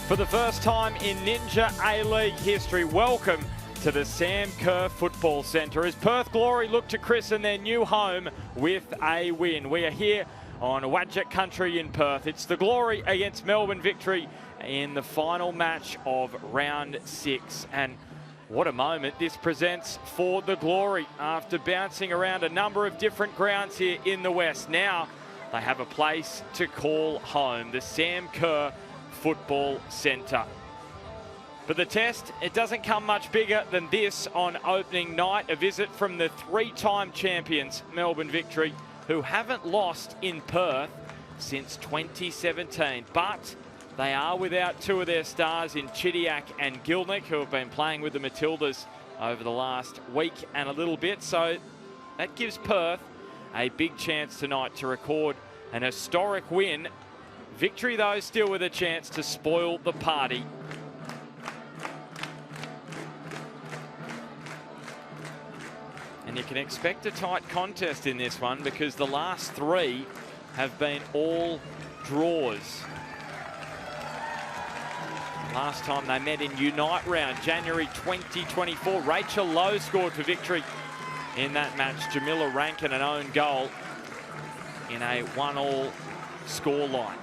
For the first time in Ninja A-League history, welcome to the Sam Kerr Football Centre as Perth Glory look to christen their new home with a win. We are here on Wadjuk Country in Perth. It's the Glory against Melbourne Victory in the final match of round 6. And what a moment this presents for the Glory after bouncing around a number of different grounds here in the West. Now they have a place to call home, the Sam Kerr Football Centre. But the test, it doesn't come much bigger than this on opening night. A visit from the three-time champions, Melbourne Victory, who haven't lost in Perth since 2017. But they are without two of their stars in Chidiac and Gilnick, who have been playing with the Matildas over the last week and a little bit. So that gives Perth a big chance tonight to record an historic win. Victory, though, still with a chance to spoil the party. And you can expect a tight contest in this one because the last three have been all draws. Last time they met in Unite round, January 2024, Rachel Lowe scored for Victory in that match. Jamila Rankin an own goal in a 1-1 scoreline.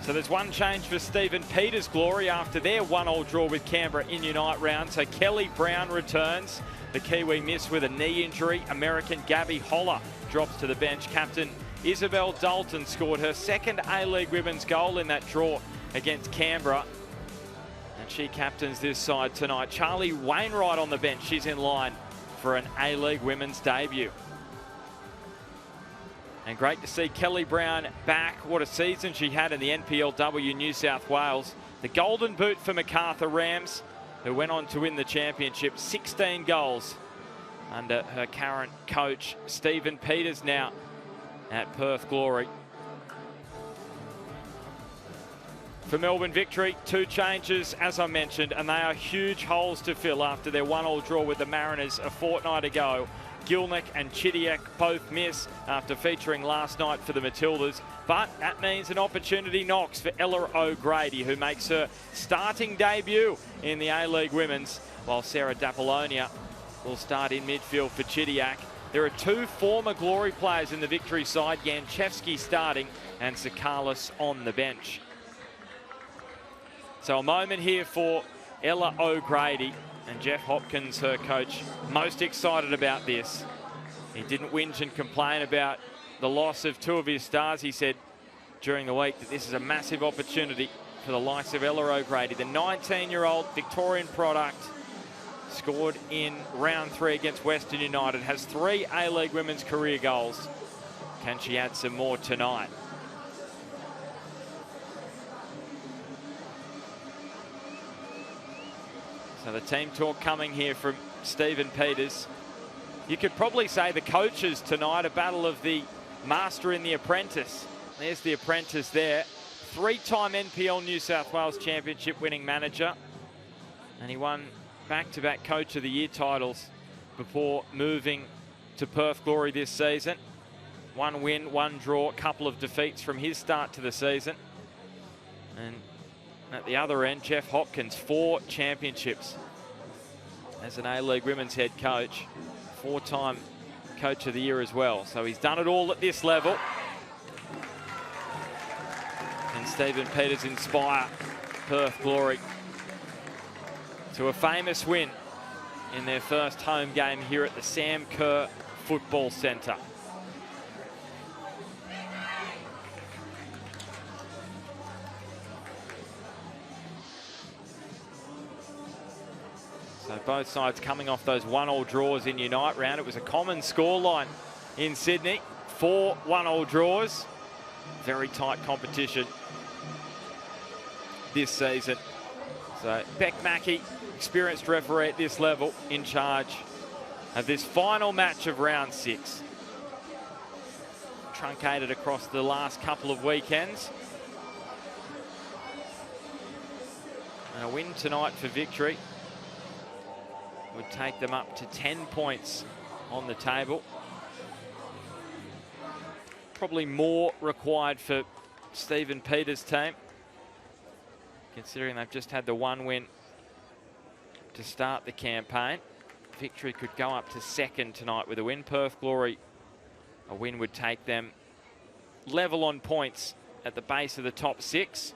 So there's one change for Stephen Peters' Glory after their 1-1 draw with Canberra in Unite round. So Kelly Brown returns. The Kiwi miss with a knee injury. American Gabby Holler drops to the bench. Captain Isabel Dalton scored her second A-League women's goal in that draw against Canberra. And she captains this side tonight. Charlie Wainwright on the bench. She's in line for an A-League women's debut. And great to see Kelly Brown back. What a season she had in the NPLW New South Wales. The golden boot for Macarthur Rams, who went on to win the championship. 16 goals under her current coach, Stephen Peters, now at Perth Glory. For Melbourne Victory, two changes, as I mentioned, and they are huge holes to fill after their 1-1 draw with the Mariners a fortnight ago. Gilnick and Chidiac both miss after featuring last night for the Matildas. But that means an opportunity knocks for Ella O'Grady, who makes her starting debut in the A-League Women's, while Sarah Dapolonia will start in midfield for Chidiac. There are two former Glory players in the Victory side, Janchevsky starting and Sakalis on the bench. So a moment here for Ella O'Grady. And Jeff Hopkins, her coach, most excited about this. He didn't whinge and complain about the loss of two of his stars. He said during the week that this is a massive opportunity for the likes of Ella O'Grady. The 19-year-old Victorian product scored in round 3 against Western United, has 3 A-League women's career goals. Can she add some more tonight? So the team talk coming here from Stephen Peters. You could probably say the coaches tonight, a battle of the master and the apprentice. There's the apprentice there. 3-time NPL New South Wales Championship winning manager. And he won back-to-back Coach of the Year titles before moving to Perth Glory this season. 1 win, 1 draw, couple of defeats from his start to the season. And at the other end, Jeff Hopkins, 4 championships as an A-League women's head coach, 4-time Coach of the Year as well. So he's done it all at this level. And Stephen Peters inspire Perth Glory to a famous win in their first home game here at the Sam Kerr Football Centre. So both sides coming off those 1-1 draws in Unite round. It was a common scoreline in Sydney. 4 1-1 draws. Very tight competition this season. So Beck Mackey, experienced referee at this level, in charge of this final match of round 6. Truncated across the last couple of weekends. And a win tonight for Victory would take them up to 10 points on the table. probably more required for Stephen Peters' team, considering they've just had the one win to start the campaign. Victory could go up to second tonight with a win. Perth Glory, a win would take them level on points at the base of the top 6.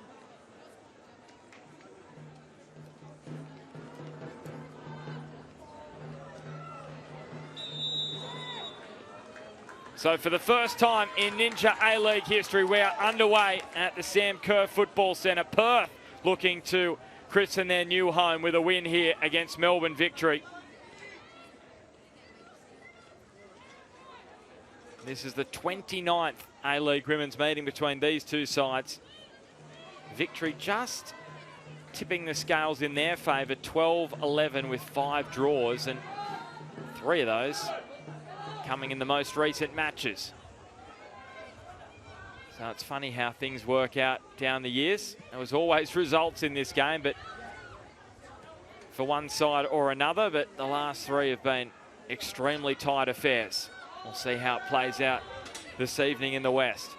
So for the first time in Ninja A-League history, we are underway at the Sam Kerr Football Centre. Perth looking to christen their new home with a win here against Melbourne Victory. This is the 29th A-League women's meeting between these two sides. Victory just tipping the scales in their favour, 12-11 with 5 draws, and 3 of those coming in the most recent matches. So it's funny how things work out down the years. There was always results in this game, but for one side or another, but the last 3 have been extremely tight affairs. We'll see how it plays out this evening in the West.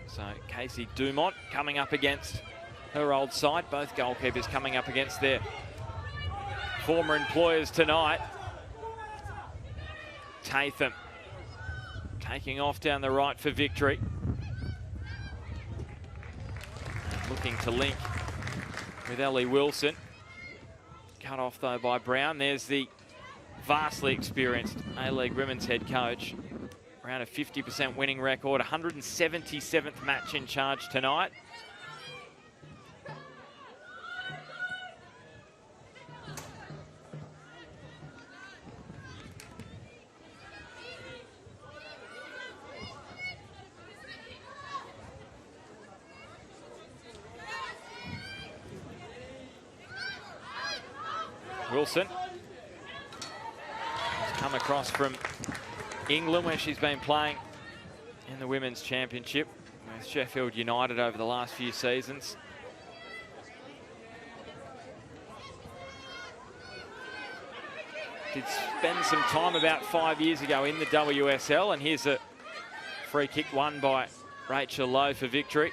So Casey Dumont coming up against her old side. Both goalkeepers coming up against their former employers tonight. Tatham taking off down the right for Victory. Looking to link with Ellie Wilson. Cut off though by Brown. There's the vastly experienced A-League women's head coach. Around a 50% winning record, 177th match in charge tonight. Wilson has come across from England, where she's been playing in the Women's Championship with Sheffield United over the last few seasons. Did spend some time about 5 years ago in the WSL, and here's a free kick won by Rachel Lowe for Victory.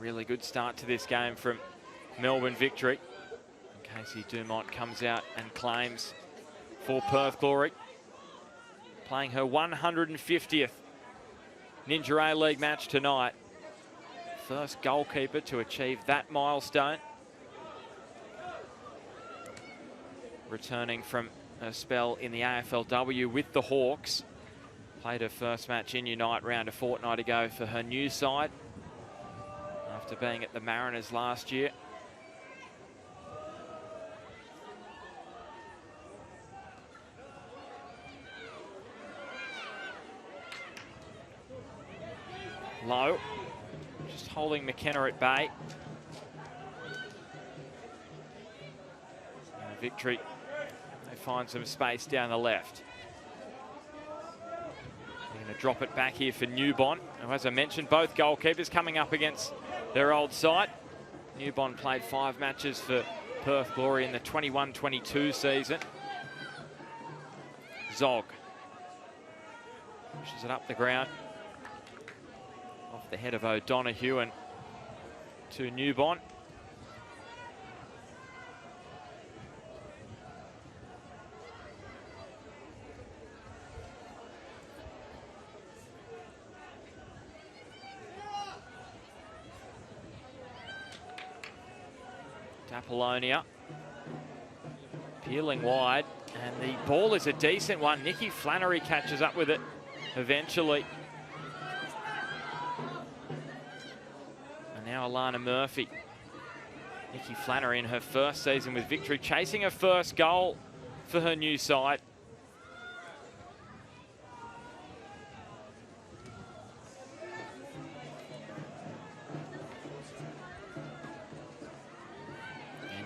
Really good start to this game from Melbourne Victory. Casey Dumont comes out and claims for Perth Glory. Playing her 150th Ninja A-League match tonight. First goalkeeper to achieve that milestone. Returning from a spell in the AFLW with the Hawks. Played her first match in Unite round a fortnight ago for her new side, after being at the Mariners last year. Low, just holding McKenna at bay. And Victory, they find some space down the left. They're going to drop it back here for Newbon. And as I mentioned, both goalkeepers coming up against their old side. Newbon played 5 matches for Perth Glory in the 21-22 season. Zog pushes it up the ground, off the head of O'Donoghue and to Newbon. Apollonia peeling wide, and the ball is a decent one. Nikki Flannery catches up with it eventually. And now Alana Murphy. Nikki Flannery in her first season with Victory, chasing her first goal for her new side.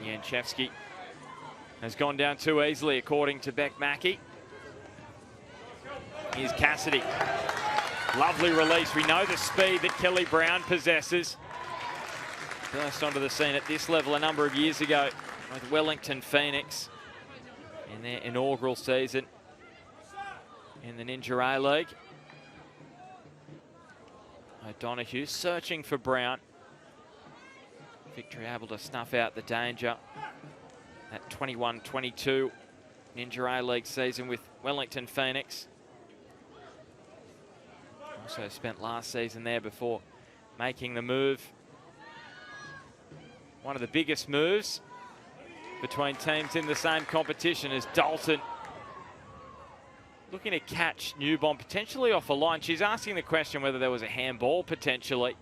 Yanchevsky has gone down too easily, according to Beck Mackey. Here's Cassidy. Lovely release. We know the speed that Kelly Brown possesses. Burst onto the scene at this level a number of years ago with Wellington Phoenix in their inaugural season in the Ninja A-League. O'Donoghue searching for Brown. Victory able to snuff out the danger. That 21-22 Ninja A-League season with Wellington Phoenix. Also spent last season there before making the move. One of the biggest moves between teams in the same competition is Dalton looking to catch Newbon potentially off a line. She's asking the question whether there was a handball potentially.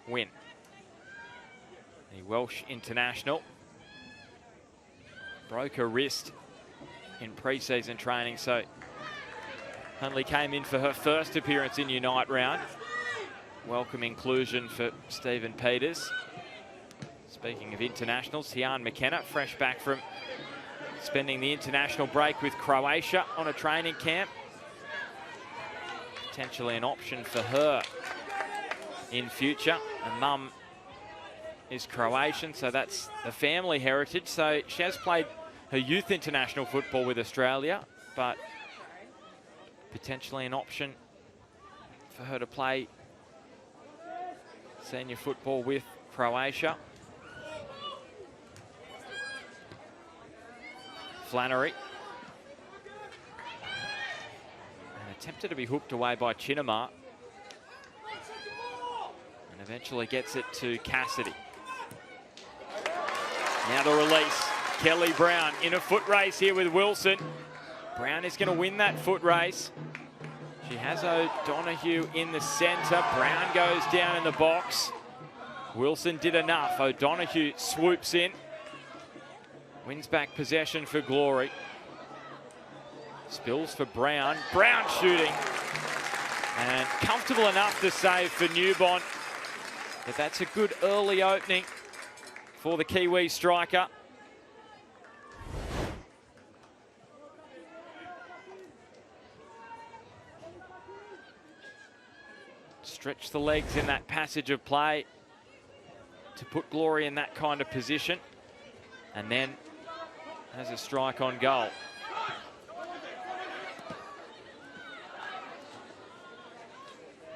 Win. The Welsh international broke her wrist in pre-season training, so only came in for her first appearance in Unite round. Welcome inclusion for Stephen Peters. Speaking of internationals, Tian McKenna, fresh back from spending the international break with Croatia on a training camp. Potentially an option for her in future. Her mum is Croatian, so that's the family heritage. So she has played her youth international football with Australia, but potentially an option for her to play senior football with Croatia. Flannery. And attempted to be hooked away by Chinamar. And eventually gets it to Cassidy. Now the release. Kelly Brown in a foot race here with Wilson. Brown is going to win that foot race. She has O'Donoghue in the centre. Brown goes down in the box. Wilson did enough. O'Donoghue swoops in. Wins back possession for Glory. Spills for Brown. Brown shooting. And comfortable enough to save for Newbon. But that's a good early opening for the Kiwi striker. Stretch the legs in that passage of play to put Glory in that kind of position. And then has a strike on goal.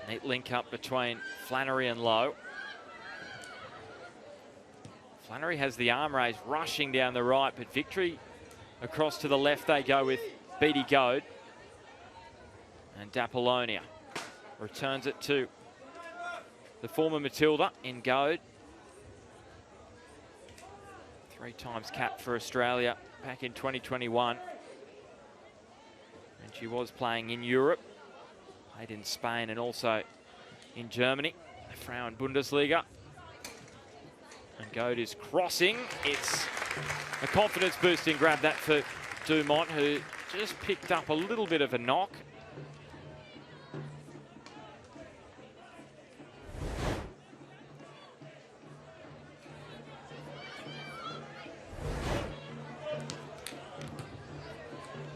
Neat link up between Flannery and Lowe. Flannery has the arm raise, rushing down the right, but Victory across to the left they go with Beattie Goad. And Dapolonia returns it to the former Matilda in Goad. 3 times capped for Australia back in 2021. And she was playing in Europe. Played in Spain and also in Germany, the Frauen Bundesliga. And Goad is crossing. It's a confidence boosting grab that for Dumont, who just picked up a little bit of a knock.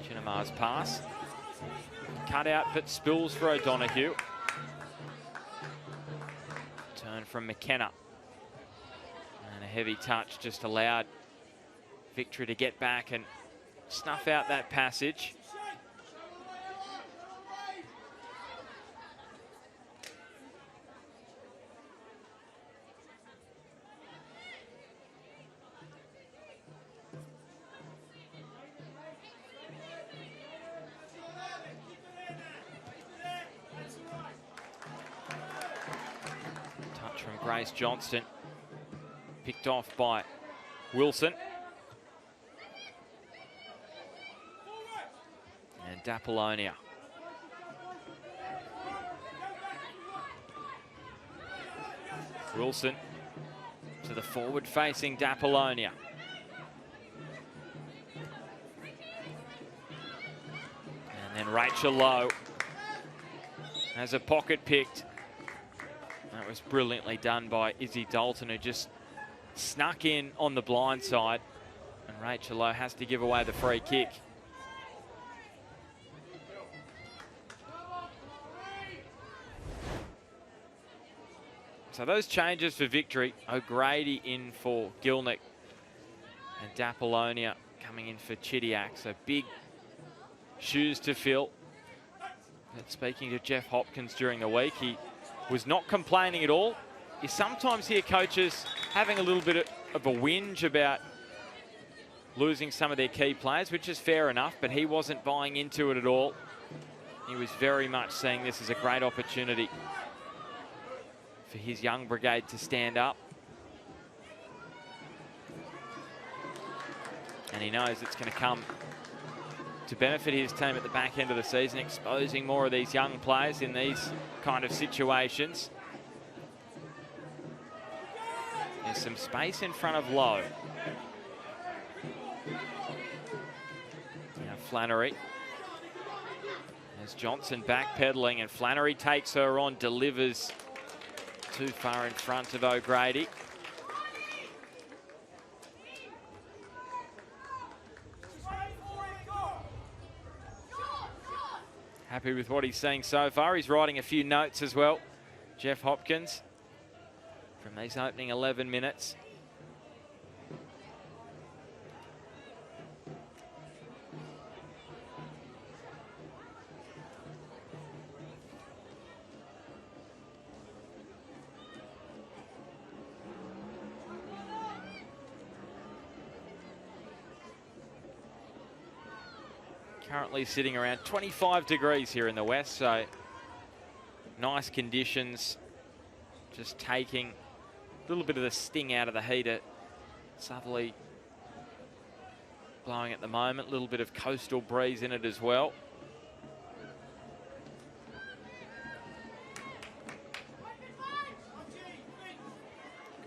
Chinamar's pass. Cut out, but spills for O'Donoghue. Turn from McKenna. And a heavy touch just allowed Victory to get back and snuff out that passage. From Grace Johnston, picked off by Wilson. And Dapolonia. Wilson to the forward-facing Dapolonia. And And Rachel Lowe has a pocket picked. That was brilliantly done by Izzy Dalton, who just snuck in on the blind side. And Rachel Lowe has to give away the free kick. So those changes for Victory. O'Grady in for Gilnick. And Dapolonia coming in for Chidiac. So big shoes to fill. But speaking to Jeff Hopkins during the week, he was not complaining at all. You sometimes hear coaches having a little bit of a whinge about losing some of their key players, which is fair enough, but he wasn't buying into it at all. He was very much seeing this as a great opportunity for his young brigade to stand up. And he knows it's going to come to benefit his team at the back end of the season, exposing more of these young players in these kind of situations. There's some space in front of Lowe. Now Flannery. There's Johnson backpedaling, and Flannery takes her on, delivers too far in front of O'Grady. Happy with what he's seeing so far. He's writing a few notes as well, Jeff Hopkins, from these opening 11 minutes. Currently sitting around 25 degrees here in the west, so nice conditions. Just taking a little bit of the sting out of the heat. Southerly blowing at the moment, a little bit of coastal breeze in it as well.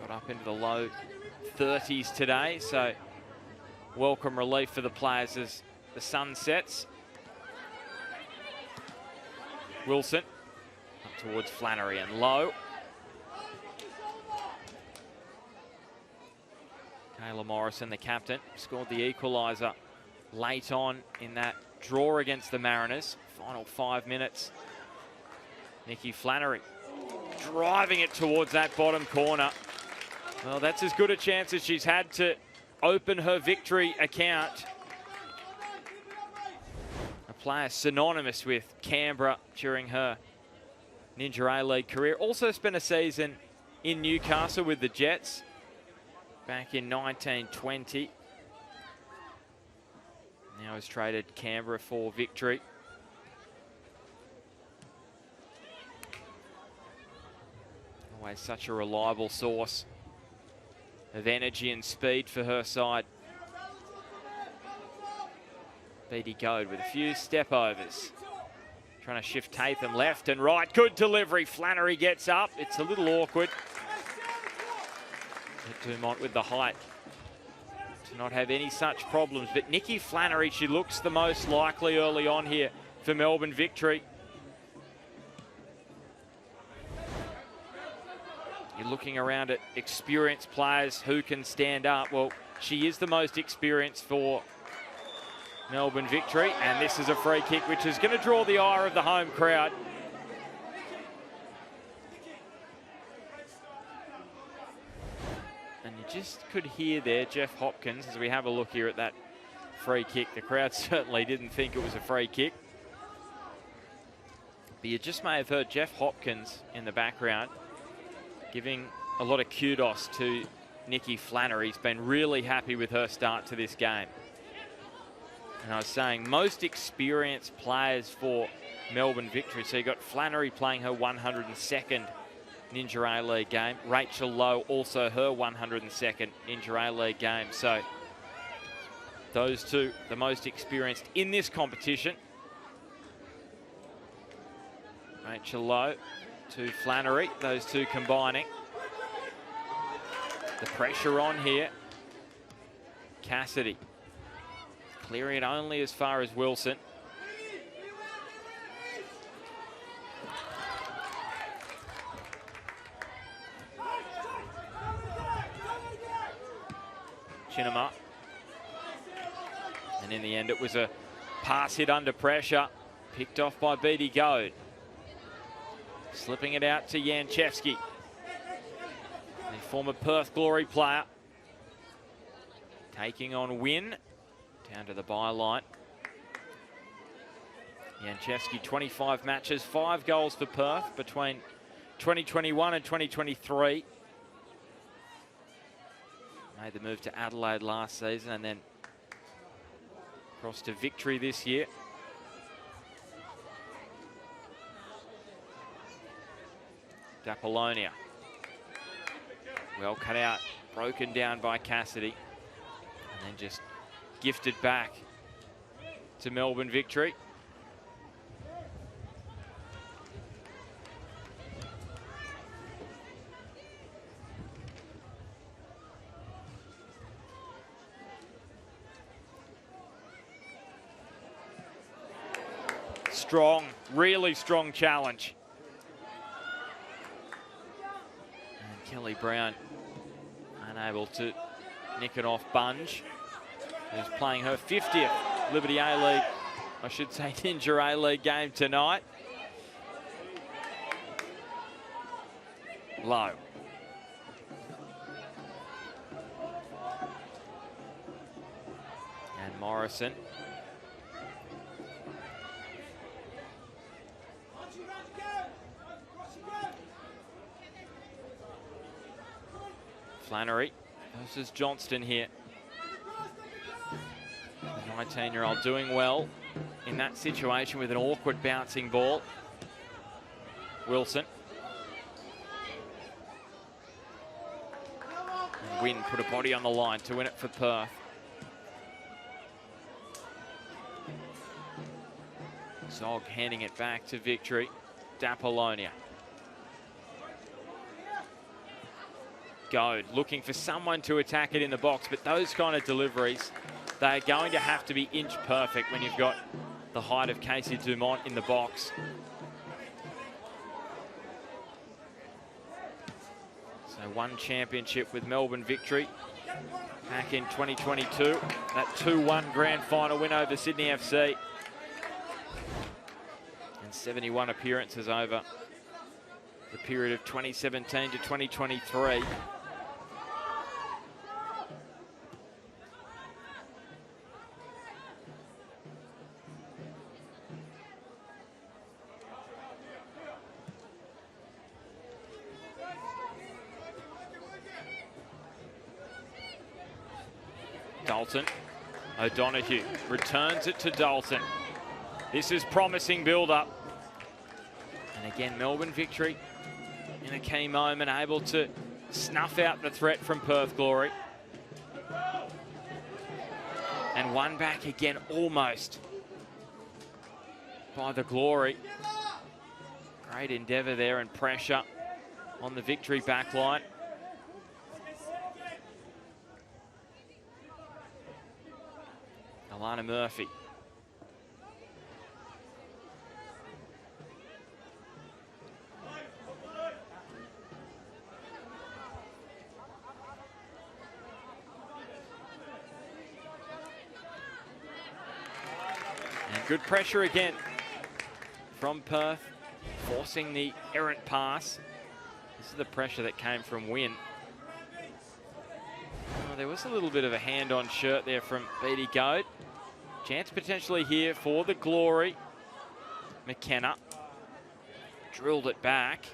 Got up into the low 30s today, so welcome relief for the players as the sun sets. Wilson up towards Flannery and Lowe. Kayla Morrison, the captain, scored the equaliser late on in that draw against the Mariners. Final 5 minutes. Nikki Flannery driving it towards that bottom corner. Well, that's as good a chance as she's had to open her Victory account. A player synonymous with Canberra during her Ninja A-League career. Also spent a season in Newcastle with the Jets back in 1920. Now has traded Canberra for Victory. Always such a reliable source of energy and speed for her side. Beatty Goad with a few step overs. Trying to shift Tatham left and right. Good delivery. Flannery gets up. It's a little awkward. Dumont with the height to not have any such problems. But Nikki Flannery, she looks the most likely early on here for Melbourne Victory. You're looking around at experienced players who can stand up. Well, she is the most experienced for Melbourne Victory, and this is a free kick which is going to draw the ire of the home crowd. And you just could hear there Jeff Hopkins as we have a look here at that free kick. The crowd certainly didn't think it was a free kick. But you just may have heard Jeff Hopkins in the background giving a lot of kudos to Nikki Flannery. He's been really happy with her start to this game. And I was saying, most experienced players for Melbourne Victory. So you got Flannery playing her 102nd Ninja A-League game. Rachel Lowe also her 102nd Ninja A-League game. So those two, the most experienced in this competition. Rachel Lowe to Flannery, those two combining. The pressure on here. Cassidy clearing it only as far as Wilson. Chinema. And in the end, it was a pass hit under pressure, picked off by Beatty Goad. Slipping it out to Janchevski, the former Perth Glory player. Taking on Wynn, down to the byline. Janchevski, 25 matches, 5 goals for Perth between 2021 and 2023. Made the move to Adelaide last season and then across to Victory this year. D'Apollonia. Well cut out, broken down by Cassidy. And then just gifted back to Melbourne Victory. Strong, really strong challenge. And Kelly Brown unable to nick it off Bunge, who's playing her 50th Liberty A-League, I should say Ninja A-League game tonight. Low. And Morrison. Flannery versus Johnston here. The 19-year-old doing well in that situation with an awkward bouncing ball. Wilson. And Wynn put a body on the line to win it for Perth. Zog handing it back to Victory. D'Apollonia. Goad looking for someone to attack it in the box, but those kind of deliveries, they're going to have to be inch perfect when you've got the height of Casey Dumont in the box. So one championship with Melbourne Victory back in 2022. That 2-1 grand final win over Sydney FC. And 71 appearances over the period of 2017 to 2023. Dalton. O'Donoghue returns it to Dalton. This is promising build-up. And again, Melbourne Victory in a key moment, able to snuff out the threat from Perth Glory. And one back again, almost, by the Glory. Great endeavour there and pressure on the Victory backline. Alana Murphy. And good pressure again from Perth, forcing the errant pass. This is the pressure that came from Wynn. Oh, there was a little bit of a hand-on shirt there from Beatty Goad. Chance potentially here for the Glory. McKenna drilled it back.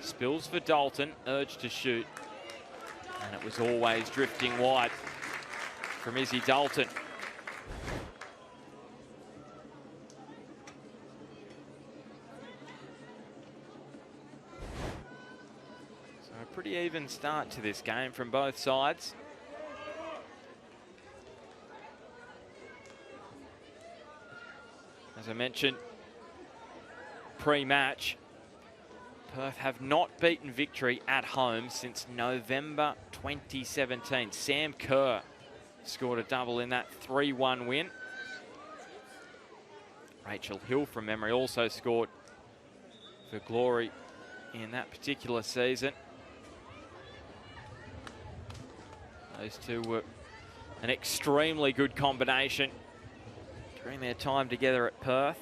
Spills for Dalton, urged to shoot. And it was always drifting wide from Izzy Dalton. So a pretty even start to this game from both sides. As I mentioned pre-match, Perth have not beaten Victory at home since November 2017. Sam Kerr scored a double in that 3-1 win. Rachel Hill from memory also scored for Glory in that particular season. Those two were an extremely good combination during their time together at Perth.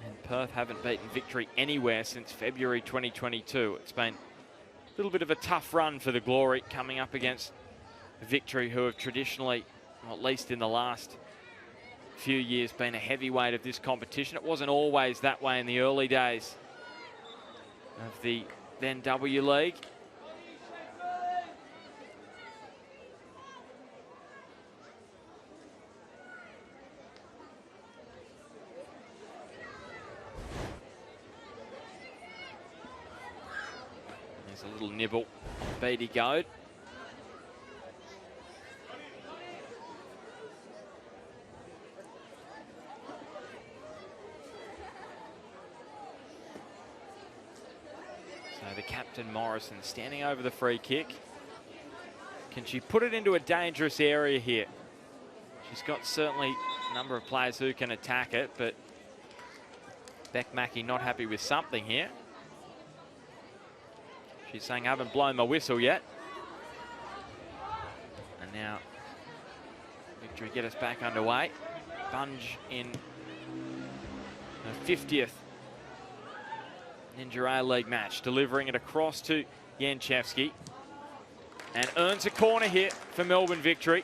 And Perth haven't beaten Victory anywhere since February 2022. It's been a little bit of a tough run for the Glory, coming up against Victory, who have traditionally, or at least in the last few years, been a heavyweight of this competition. It wasn't always that way in the early days of the then W League. There's a little nibble on Beatty Goad. So the captain, Morrison, standing over the free kick. Can she put it into a dangerous area here? She's got certainly a number of players who can attack it, but Beck Mackey not happy with something here. She's saying, I haven't blown my whistle yet. And now Victory get us back underway. Bunge in the 50th Ninja A-League match, delivering it across to Yanchevsky, and earns a corner hit for Melbourne Victory.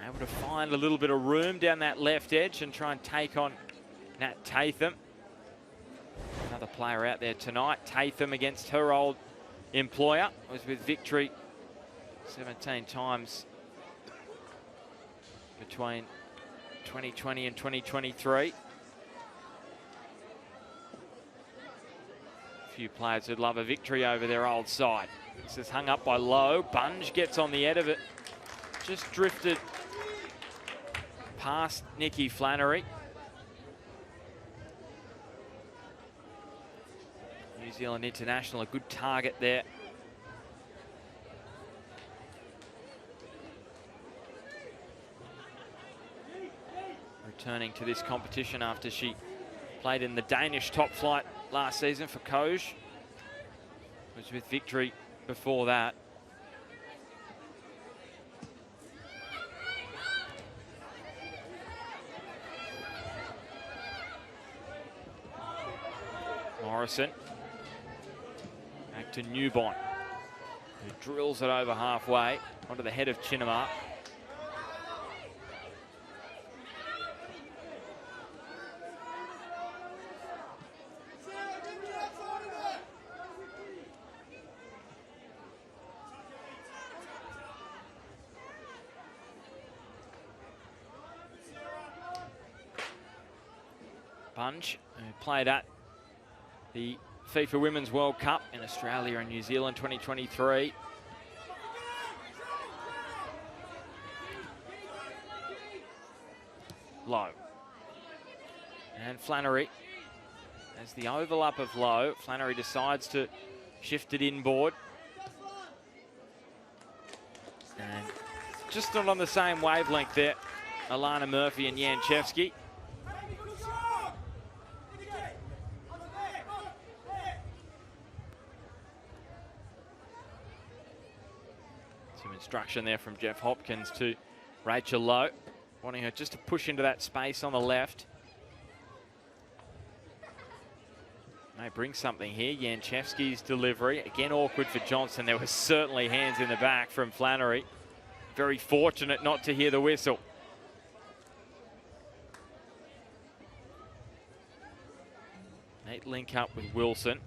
Able to find a little bit of room down that left edge and try and take on Nat Tatham. Another player out there tonight. Tatham against her old employer. Was with Victory 17 times between 2020 and 2023. A few players who'd love a victory over their old side. This is hung up by Lowe. Bunge gets on the end of it. Just drifted past Nikki Flannery. New Zealand international, a good target there. Returning to this competition after she played in the Danish top flight last season for Koj. Was with Victory before that. Morrison. Back to Newbon, who drills it over halfway onto the head of Chinamar. Bunge, who played at the FIFA Women's World Cup in Australia and New Zealand 2023. Lowe. And Flannery. As the overlap of Lowe, Flannery decides to shift it inboard. And just not on the same wavelength there, Alana Murphy and Yanchevsky. Instruction there from Jeff Hopkins to Rachel Lowe, wanting her just to push into that space on the left. May bring something here. Yanchevsky's delivery, again awkward for Johnson. There was certainly hands in the back from Flannery. Very fortunate not to hear the whistle. Neat link up with Wilson.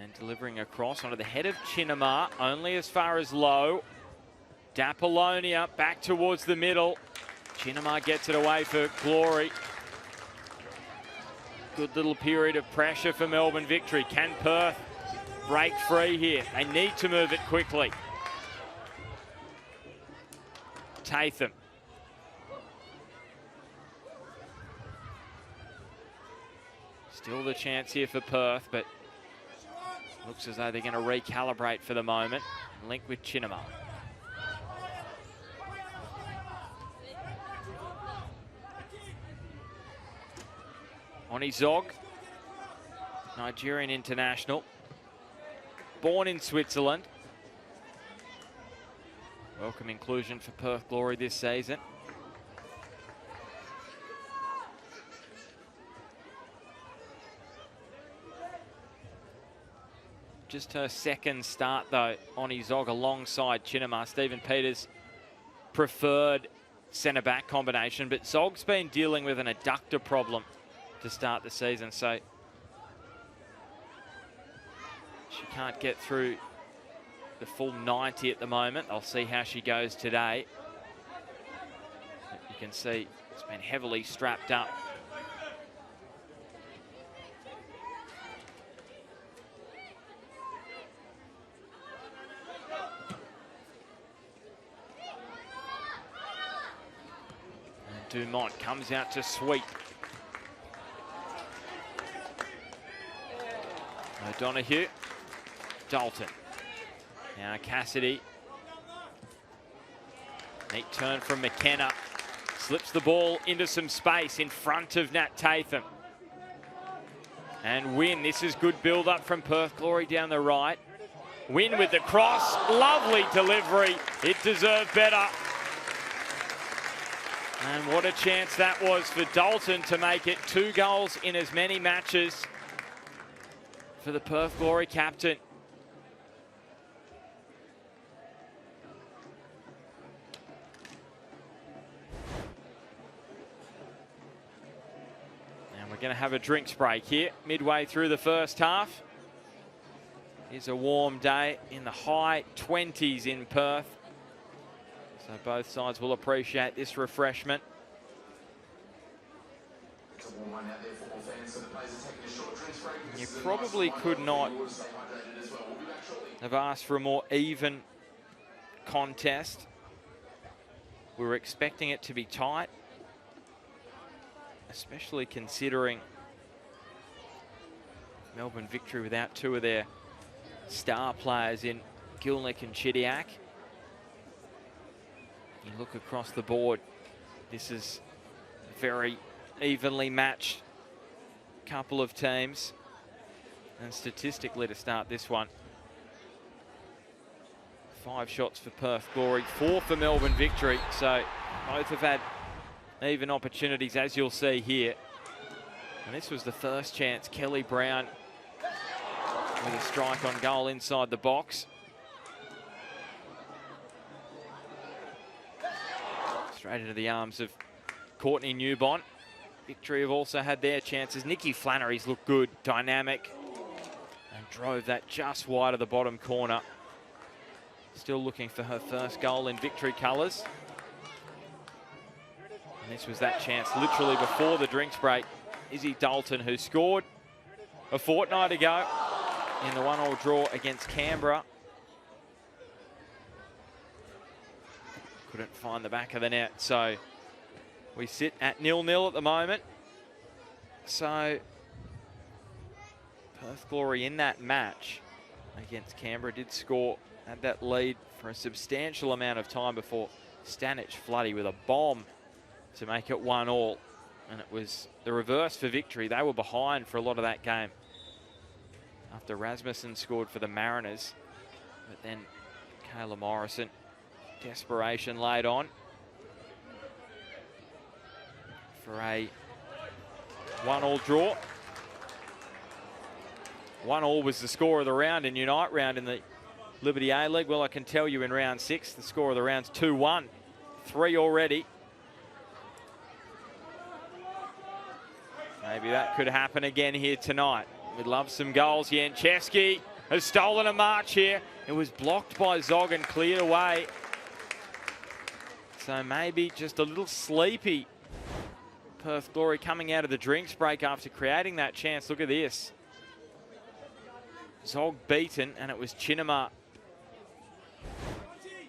And delivering across onto the head of Chinamar, only as far as Lowe. Dapolonia back towards the middle. Chinamar gets it away for Glory. Good little period of pressure for Melbourne Victory. Can Perth break free here? They need to move it quickly. Tatham. Still the chance here for Perth, but looks as though they're going to recalibrate for the moment. Link with Chinamar. Oni Zog Nigerian international, born in Switzerland. Welcome inclusion for Perth Glory this season. Just her second start, though, on his Zog alongside Chinema. Stephen Peters' preferred centre-back combination, but Zog's been dealing with an adductor problem to start the season, so she can't get through the full 90 at the moment. I'll see how she goes today. But you can see it's been heavily strapped up. Dumont comes out to sweep. O'Donoghue, Dalton. Now Cassidy. Neat turn from McKenna. Slips the ball into some space in front of Nat Tatham. And Wynn, this is good build-up from Perth Glory down the right. Wynn with the cross, lovely delivery. It deserved better. And what a chance that was for Dalton to make it 2 goals in as many matches for the Perth Glory captain. And we're going to have a drinks break here midway through the first half. It's a warm day in the high 20s in Perth. So both sides will appreciate this refreshment. You probably could not have asked for a more even contest. We were expecting it to be tight, especially considering Melbourne Victory without 2 of their star players in Gilnick and Chidiac. You look across the board, this is a very evenly matched couple of teams. And statistically to start this one, 5 shots for Perth Glory, 4 for Melbourne Victory. So both have had even opportunities, as you'll see here. And this was the first chance. Kelly Brown with a strike on goal inside the box. Straight into the arms of Courtney Newbont. Victory have also had their chances. Nikki Flannery's looked good, dynamic, and drove that just wide of the bottom corner. Still looking for her first goal in Victory colours. And this was that chance literally before the drinks break. Izzy Dalton, who scored a fortnight ago in the 1-1 draw against Canberra. Couldn't find the back of the net, so we sit at 0-0 at the moment. So Perth Glory in that match against Canberra did score, had that lead for a substantial amount of time before Stanich Floody with a bomb to make it 1-1. And it was the reverse for Victory. They were behind for a lot of that game after Rasmussen scored for the Mariners. But then Kayla Morrison, desperation laid on for a 1-1 draw. 1-1 was the score of the round in Unite round in the Liberty A-League. Well, I can tell you in round 6, the score of the round's 2-1. 3 already. Maybe that could happen again here tonight. We'd love some goals. Janchevsky has stolen a march here. It was blocked by Zog and cleared away. So maybe just a little sleepy Perth Glory coming out of the drinks break after creating that chance. Look at this. Zog beaten, and it was Chinema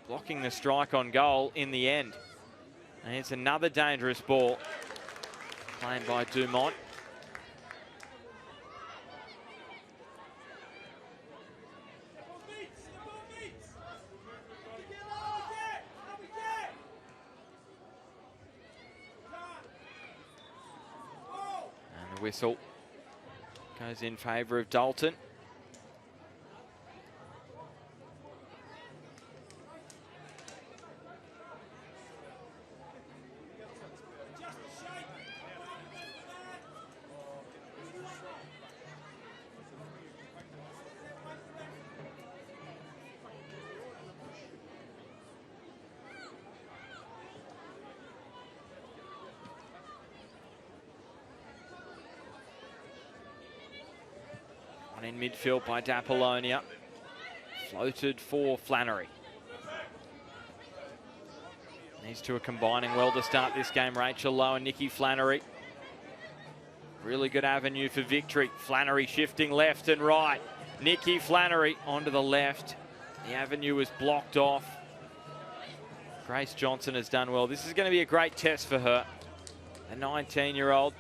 blocking the strike on goal in the end. And it's another dangerous ball played by Dumont. Whistle Goes in favour of Dalton. In midfield by D'Apollonia. Floated for Flannery. These two are combining well to start this game. Rachel Lowe and Nikki Flannery. Really good avenue for victory. Flannery shifting left and right. Nikki Flannery onto the left. The avenue was blocked off. Grace Johnson has done well. This is going to be a great test for her. A 19-year-old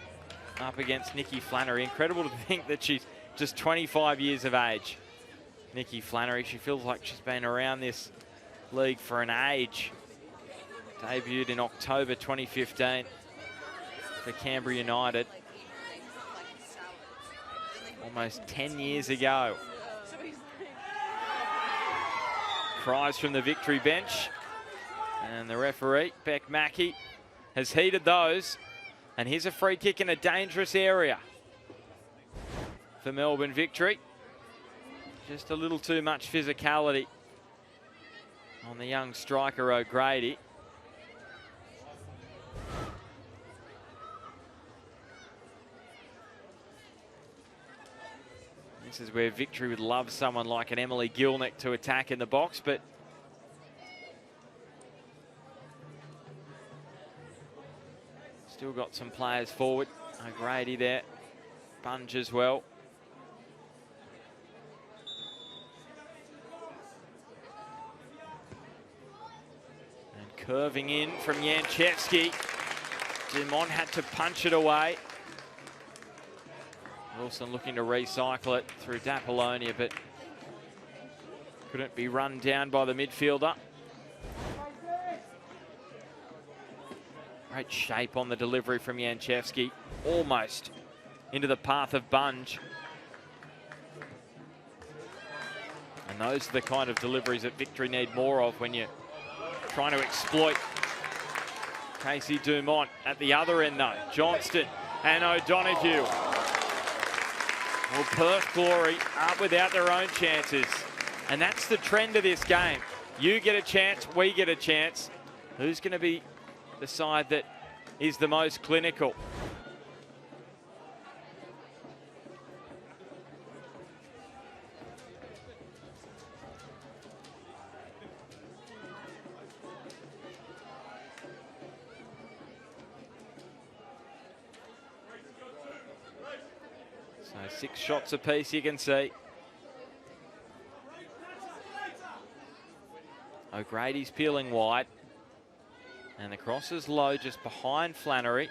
up against Nikki Flannery. Incredible to think that she's just 25 years of age. Nikki Flannery, she feels like she's been around this league for an age. Debuted in October 2015 for Canberra United. Almost 10 years ago. Cries from the victory bench. And the referee, Beck Mackey, has heeded those. And here's a free kick in a dangerous area for Melbourne victory. Just a little too much physicality on the young striker O'Grady. This is where victory would love someone like an Emily Gilnick to attack in the box, but still got some players forward. O'Grady there, Bunge as well. Curving in from Janchevsky. Dumont had to punch it away. Wilson looking to recycle it through D'Apollonia, but couldn't be run down by the midfielder. Great shape on the delivery from Janchevsky. Almost into the path of Bunge. And those are the kind of deliveries that victory need more of when you're trying to exploit Casey Dumont. At the other end though, Johnston and O'Donoghue. Well, Perth Glory aren't without their own chances. And that's the trend of this game. You get a chance, we get a chance. Who's going to be the side that is the most clinical? So 6 shots apiece, you can see. O'Grady's peeling wide. And the cross is low just behind Flannery.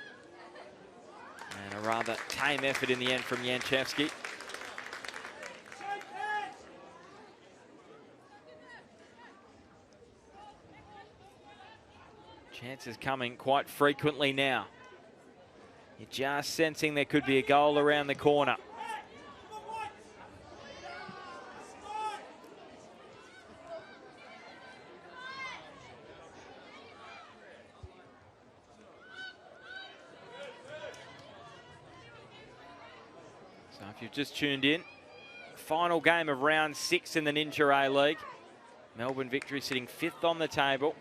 And a rather tame effort in the end from Janchevsky. Chances coming quite frequently now. You're just sensing there could be a goal around the corner. So if you've just tuned in, final game of round 6 in the Ninja A-League. Melbourne victory sitting 5th on the table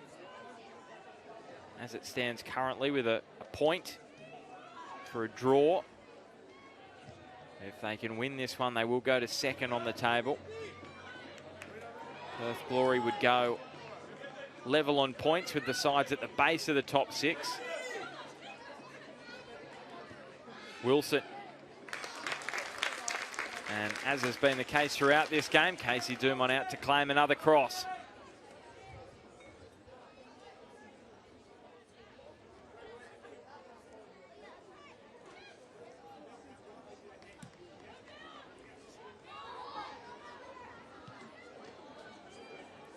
as it stands currently with a point for a draw. If they can win this one, they will go to 2nd on the table. Perth Glory would go level on points with the sides at the base of the top 6. Wilson. And as has been the case throughout this game, Casey Dumont out to claim another cross.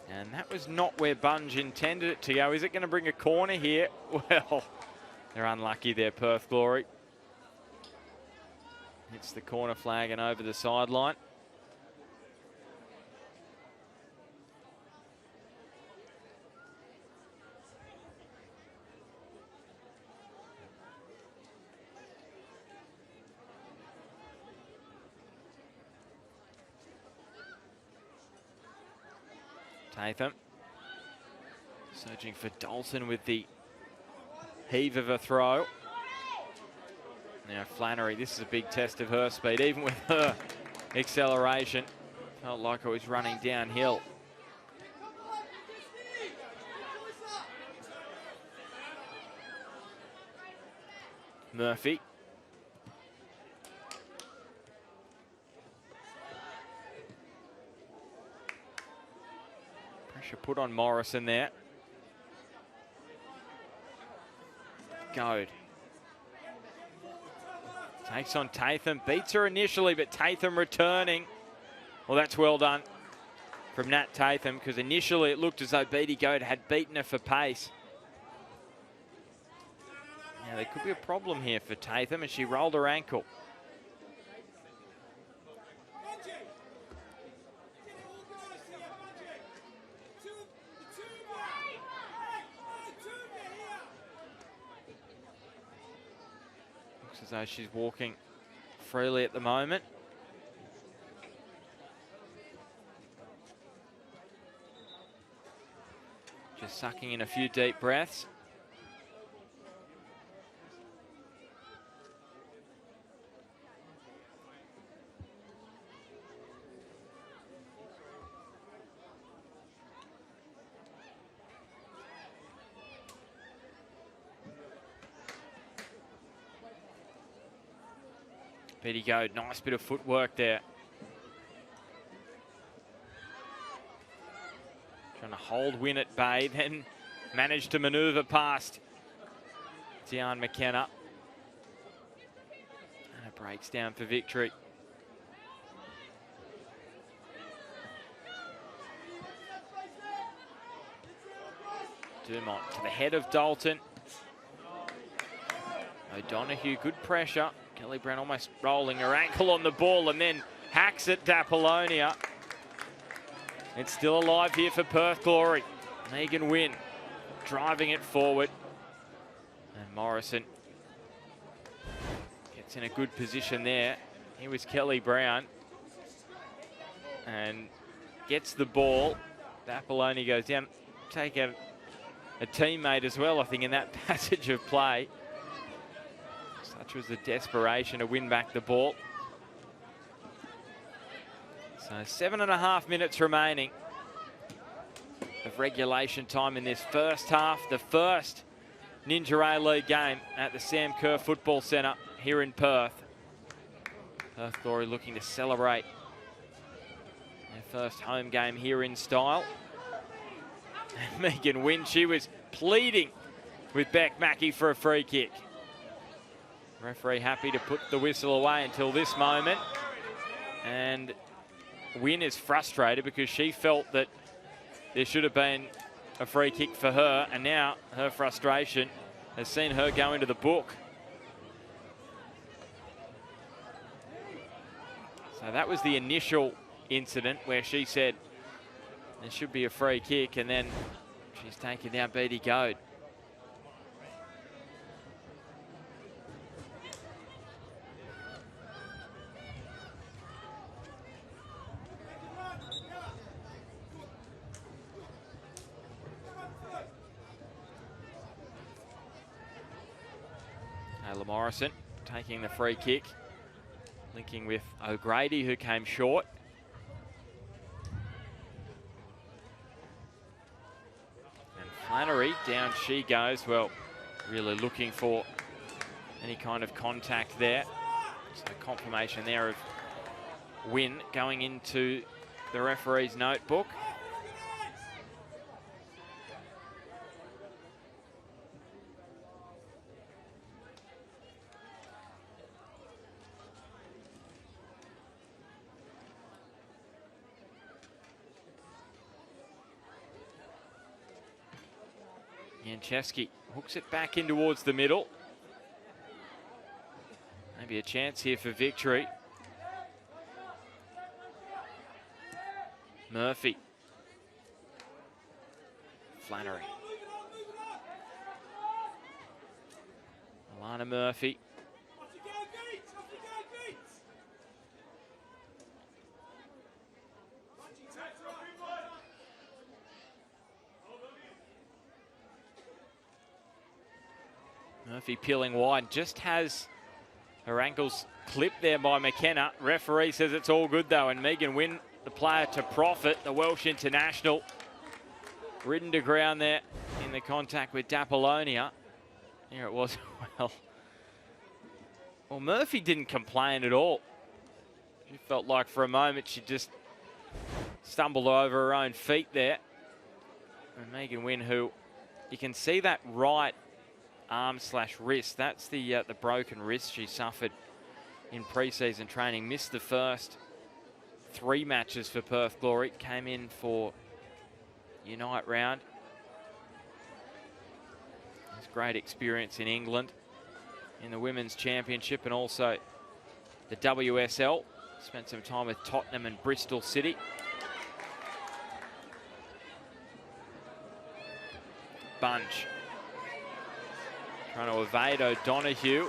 And that was not where Bunge intended it to go. Is it going to bring a corner here? Well, they're unlucky there, Perth Glory. Hits the corner flag and over the sideline. Tatham searching for Dalton with the heave of a throw. Now Flannery, this is a big test of her speed, even with her acceleration. Felt like it was running downhill. Murphy. Pressure put on Morrison there. Goad. Takes on Tatham, beats her initially, but Tatham returning. Well, that's well done from Nat Tatham, because initially it looked as though Beattie Goad had beaten her for pace. Now there could be a problem here for Tatham, and she rolled her ankle. Looks as though she's walking freely at the moment. Just sucking in a few deep breaths. Beattie Goad, nice bit of footwork there. Trying to hold Win at bay, then managed to manoeuvre past Diane McKenna. And it breaks down for victory. Dumont to the head of Dalton. O'Donoghue, good pressure. Kelly Brown almost rolling her ankle on the ball and then hacks at D'Apollonia. It's still alive here for Perth Glory. Megan Wynn driving it forward. And Morrison gets in a good position there. Here was Kelly Brown. And gets the ball. D'Apollonia goes down. Take out a teammate as well, I think, in that passage of play. Such was the desperation to win back the ball. So 7.5 minutes remaining of regulation time in this first half. The first Ninja A-League game at the Sam Kerr Football Centre here in Perth. Perth Glory looking to celebrate their first home game here in style. And Megan Wynn, she was pleading with Beck Mackey for a free kick. Referee happy to put the whistle away until this moment. And Wynn is frustrated because she felt that there should have been a free kick for her, and now her frustration has seen her go into the book. So that was the initial incident where she said there should be a free kick, and then she's taken down Beattie Goad. Taylor Morrison taking the free kick, linking with O'Grady, who came short. And Flannery, down she goes. Well, really looking for any kind of contact there. So confirmation there of Wynn going into the referee's notebook. Yanchewski hooks it back in towards the middle. Maybe Maybe a chance here for victory. Murphy. Flannery. Alana Murphy. Murphy peeling wide, just has her ankles clipped there by McKenna. Referee says it's all good though, and Megan Wynn, the player to profit, the Welsh international, ridden to ground there in the contact with Dapolonia. Here it was. Well, Murphy didn't complain at all. She felt like for a moment she just stumbled over her own feet there. And Megan Wynn, who you can see that right arm / wrist, that's the broken wrist she suffered in pre-season training. Missed the first 3 matches for Perth Glory. Came in for Unite round. It's great experience in England in the Women's Championship and also the WSL. Spent some time with Tottenham and Bristol City. Bunch trying to evade O'Donoghue.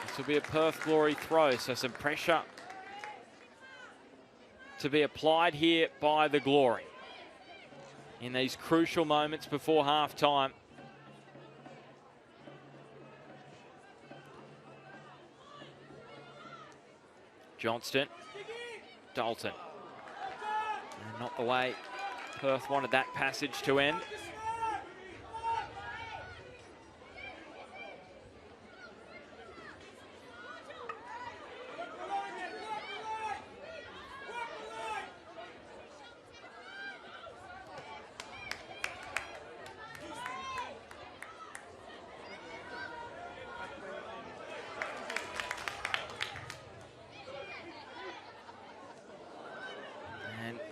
This will be a Perth Glory throw, so some pressure to be applied here by the Glory in these crucial moments before half-time. Johnston, Dalton. And not the way Perth wanted that passage to end.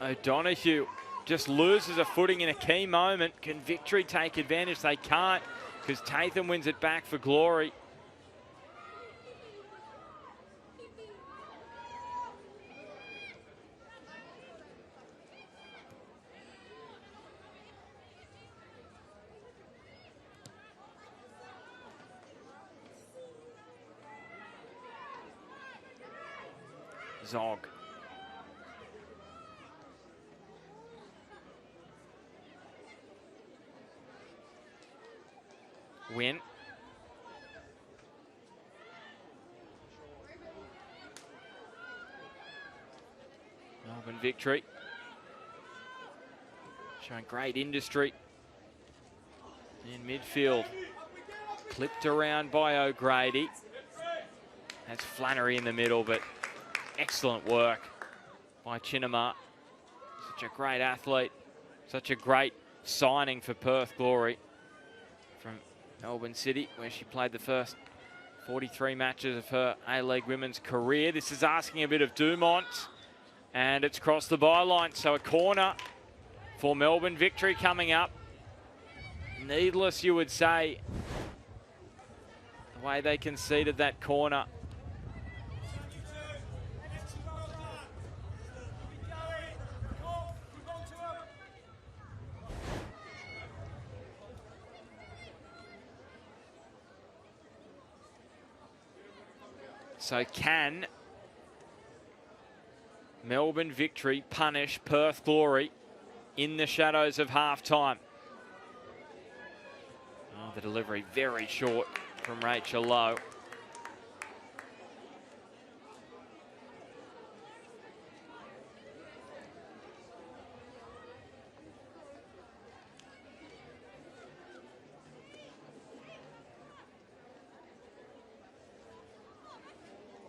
O'Donoghue just loses a footing in a key moment. Can victory take advantage? They can't, because Tatham wins it back for Glory. Zog. Win. Melbourne victory. Showing great industry in midfield. Clipped around by O'Grady. That's Flannery in the middle, but excellent work by Chinema. Such a great athlete. Such a great signing for Perth Glory from Melbourne City, where she played the first 43 matches of her A-League women's career. This is asking a bit of Dumont, and it's crossed the byline. So a corner for Melbourne. Victory coming up. Needless, you would say, the way they conceded that corner. So can Melbourne victory punish Perth Glory in the shadows of half-time? Oh, the delivery very short from Rachel Lowe.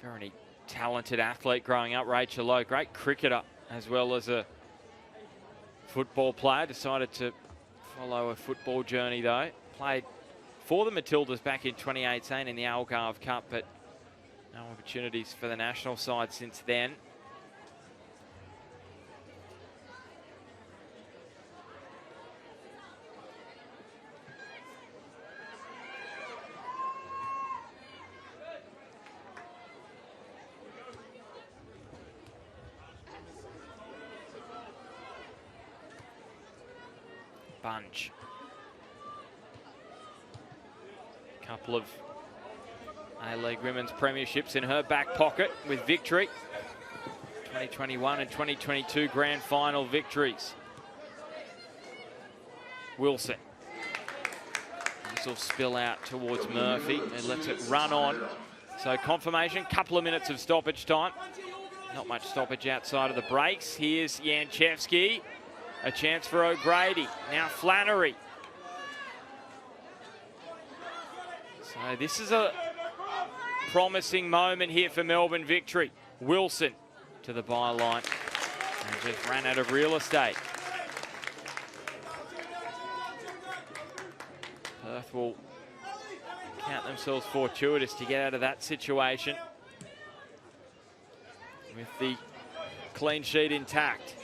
Very talented athlete growing up, Rachel Lowe. Great cricketer as well as a football player. Decided to follow a football journey though. Played for the Matildas back in 2018 in the Algarve Cup, but no opportunities for the national side since then. Bunge. Couple of A-League Women's Premierships in her back pocket with victory. 2021 and 2022 Grand Final victories. Wilson. This will spill out towards Murphy and lets it run on. So confirmation, couple of minutes of stoppage time. Not much stoppage outside of the breaks. Here's Janchevski. A chance for O'Grady. Now Flannery. So this is a promising moment here for Melbourne victory. Wilson to the byline and just ran out of real estate. Perth will count themselves fortuitous to get out of that situation with the clean sheet intact.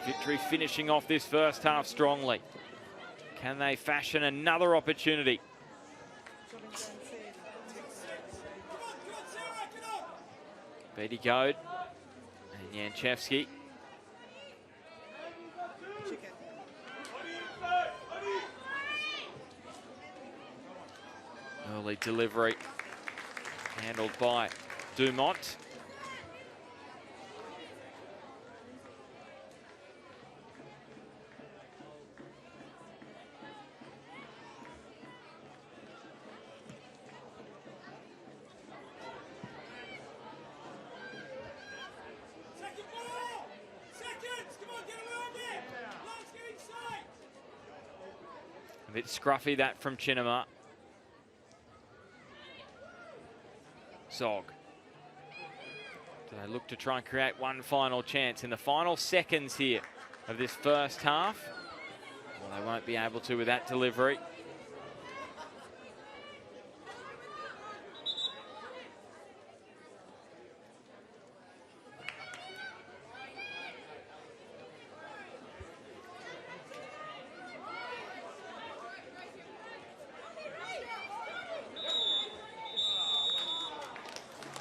Victory finishing off this first half strongly. Can they fashion another opportunity? Beatty Goad and Janchevski. Early delivery handled by Dumont. A bit scruffy that from Chinema. Zog. Do they look to try and create one final chance in the final seconds here of this first half? Well, they won't be able to with that delivery.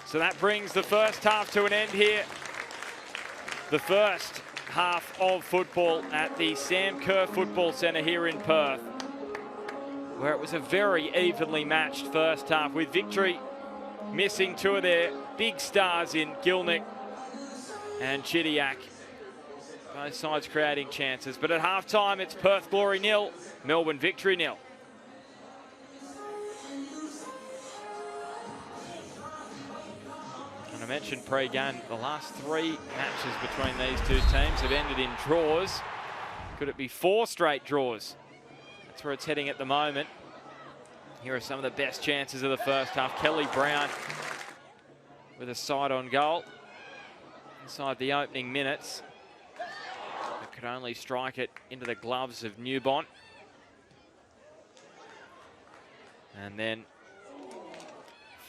So that brings the first half to an end here. The first half of football at the Sam Kerr Football Centre here in Perth, where it was a very evenly matched first half, with victory missing two of their big stars in Gilnick and Chidiac. Both sides creating chances, but at half-time it's Perth Glory 0, Melbourne Victory 0. And I mentioned pre-game, the last three matches between these two teams have ended in draws. Could it be 4 straight draws? That's where it's heading at the moment. Here are some of the best chances of the first half. Kelly Brown with a side on goal inside the opening minutes. But could only strike it into the gloves of Newbont. And then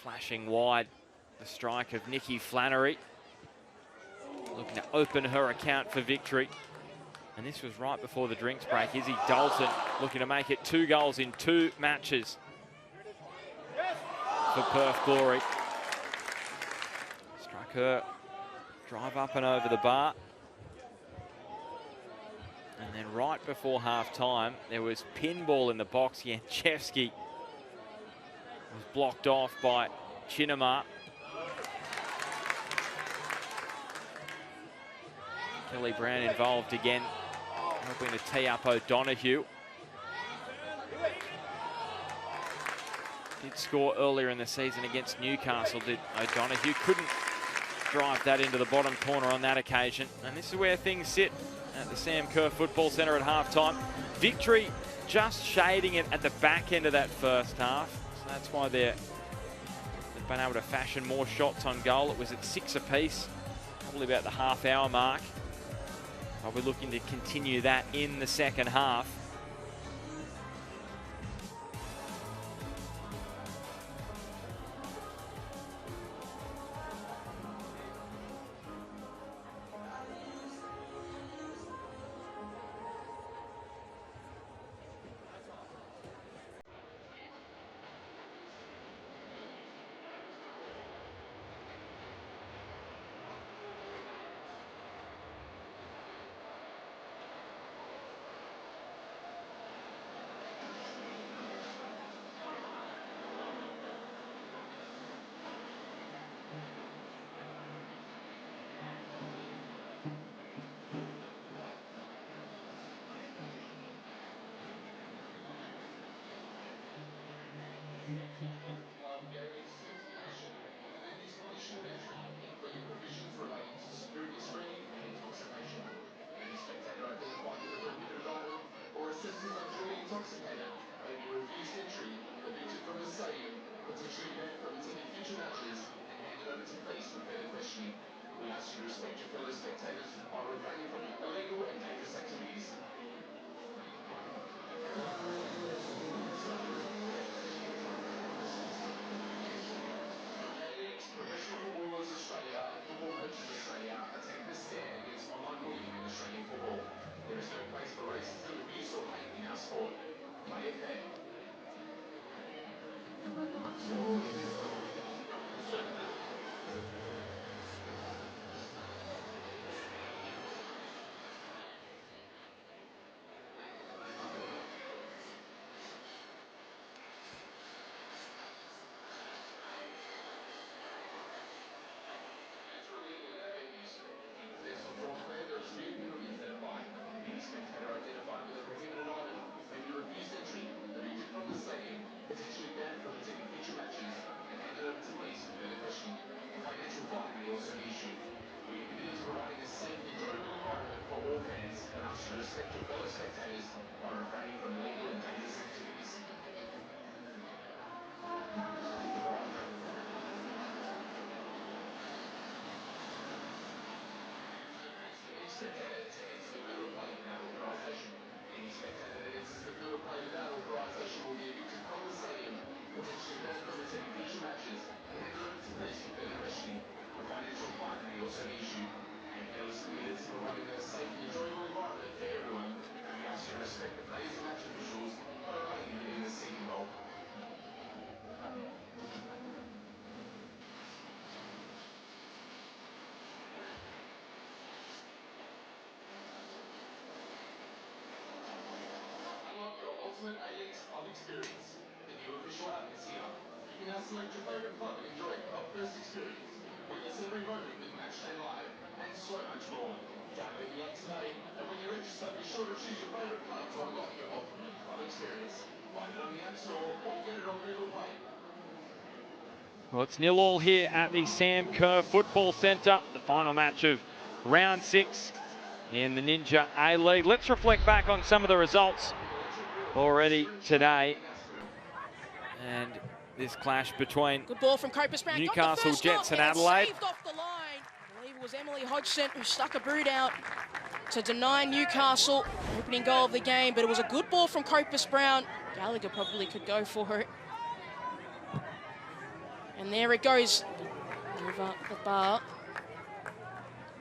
flashing wide, the strike of Nikki Flannery, looking to open her account for victory. And this was right before the drinks break. Izzy Dalton looking to make it 2 goals in 2 matches for Perth Glory. Struck her drive up and over the bar. And then right before half-time, there was pinball in the box. Janchevski was blocked off by Chinema. Kelly Brown involved again, hoping to tee up O'Donoghue. Did score earlier in the season against Newcastle, did O'Donoghue. Couldn't drive that into the bottom corner on that occasion. And this is where things sit at the Sam Kerr Football Centre at half-time. Victory just shading it at the back end of that first half. So that's why they've been able to fashion more shots on goal. It was at 6 apiece, probably about the half-hour mark. I'll be looking to continue that in the second half. Well, it's 0-0 here at the Sam Kerr Football Centre, the final match of round 6 in the Ninja A-League. Let's reflect back on some of the results already today. And this clash between good ball from Newcastle Jets and Adelaide. Saved off the line. I believe it was Emily Hodgson who stuck a boot out to deny Newcastle opening goal of the game, but it was a good ball from Copus Brown. Gallagher probably could go for it. And there it goes, over the bar.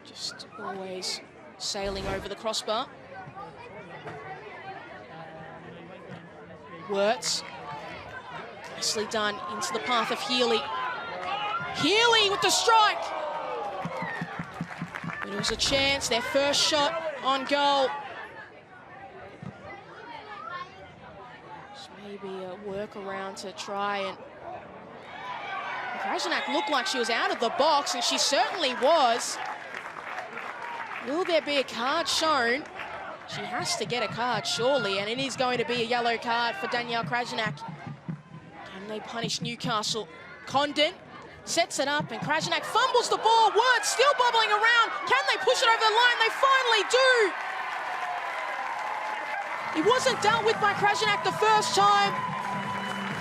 Just always sailing over the crossbar. Wirtz, nicely done into the path of Healy. Healy with the strike! But it was a chance, their first shot on goal. Just maybe a workaround to try and... Krajnak looked like she was out of the box, and she certainly was. Will there be a card shown? She has to get a card, surely, and it is going to be a yellow card for Danielle Krajnak. Can they punish Newcastle? Condon sets it up, and Krajnak fumbles the ball. Wirtz still bubbling around. Can they push it over the line? They finally do. It wasn't dealt with by Krajnak the first time.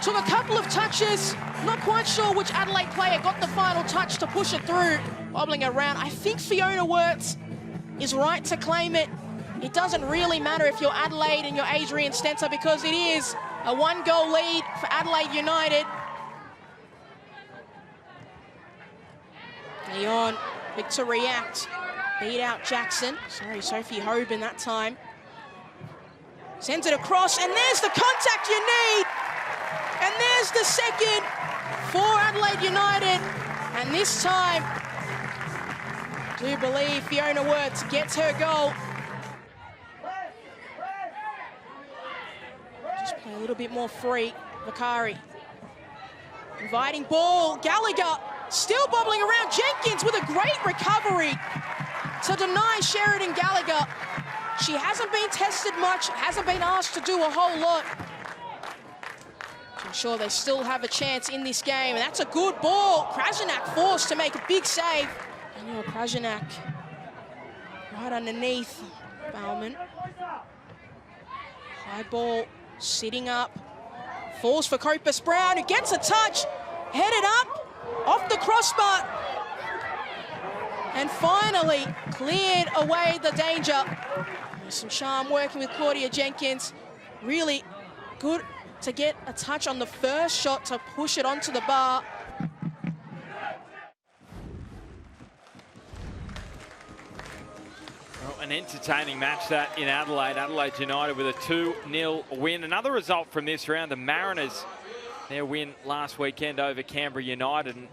Took a couple of touches. Not quite sure which Adelaide player got the final touch to push it through. Bobbling around. I think Fiona Wirtz is right to claim it. It doesn't really matter if you're Adelaide and you're Adrian Stenser, because it is a 1-goal lead for Adelaide United. Leon, big to react. Beat out Jackson. Sorry, Sophie Hoban that time. Sends it across, and there's the contact you need. And there's the second for Adelaide United. And this time, I do believe Fiona Wirtz gets her goal. Just play a little bit more free. Vakari. Inviting ball. Gallagher still bobbling around. Jenkins with a great recovery to deny Sheridan Gallagher. She hasn't been tested much, hasn't been asked to do a whole lot. sure they still have a chance in this game. And that's a good ball. Krajinac forced to make a big save. Daniel Krajinac right underneath Bauman. High ball, sitting up. Falls for Copus Brown, who gets a touch. Headed up, off the crossbar. And finally cleared away the danger. There's some charm working with Claudia Jenkins. Really good to get a touch on the first shot to push it onto the bar. Well, an entertaining match that in Adelaide. Adelaide United with a 2-0 win. Another result from this round, the Mariners, their win last weekend over Canberra United. And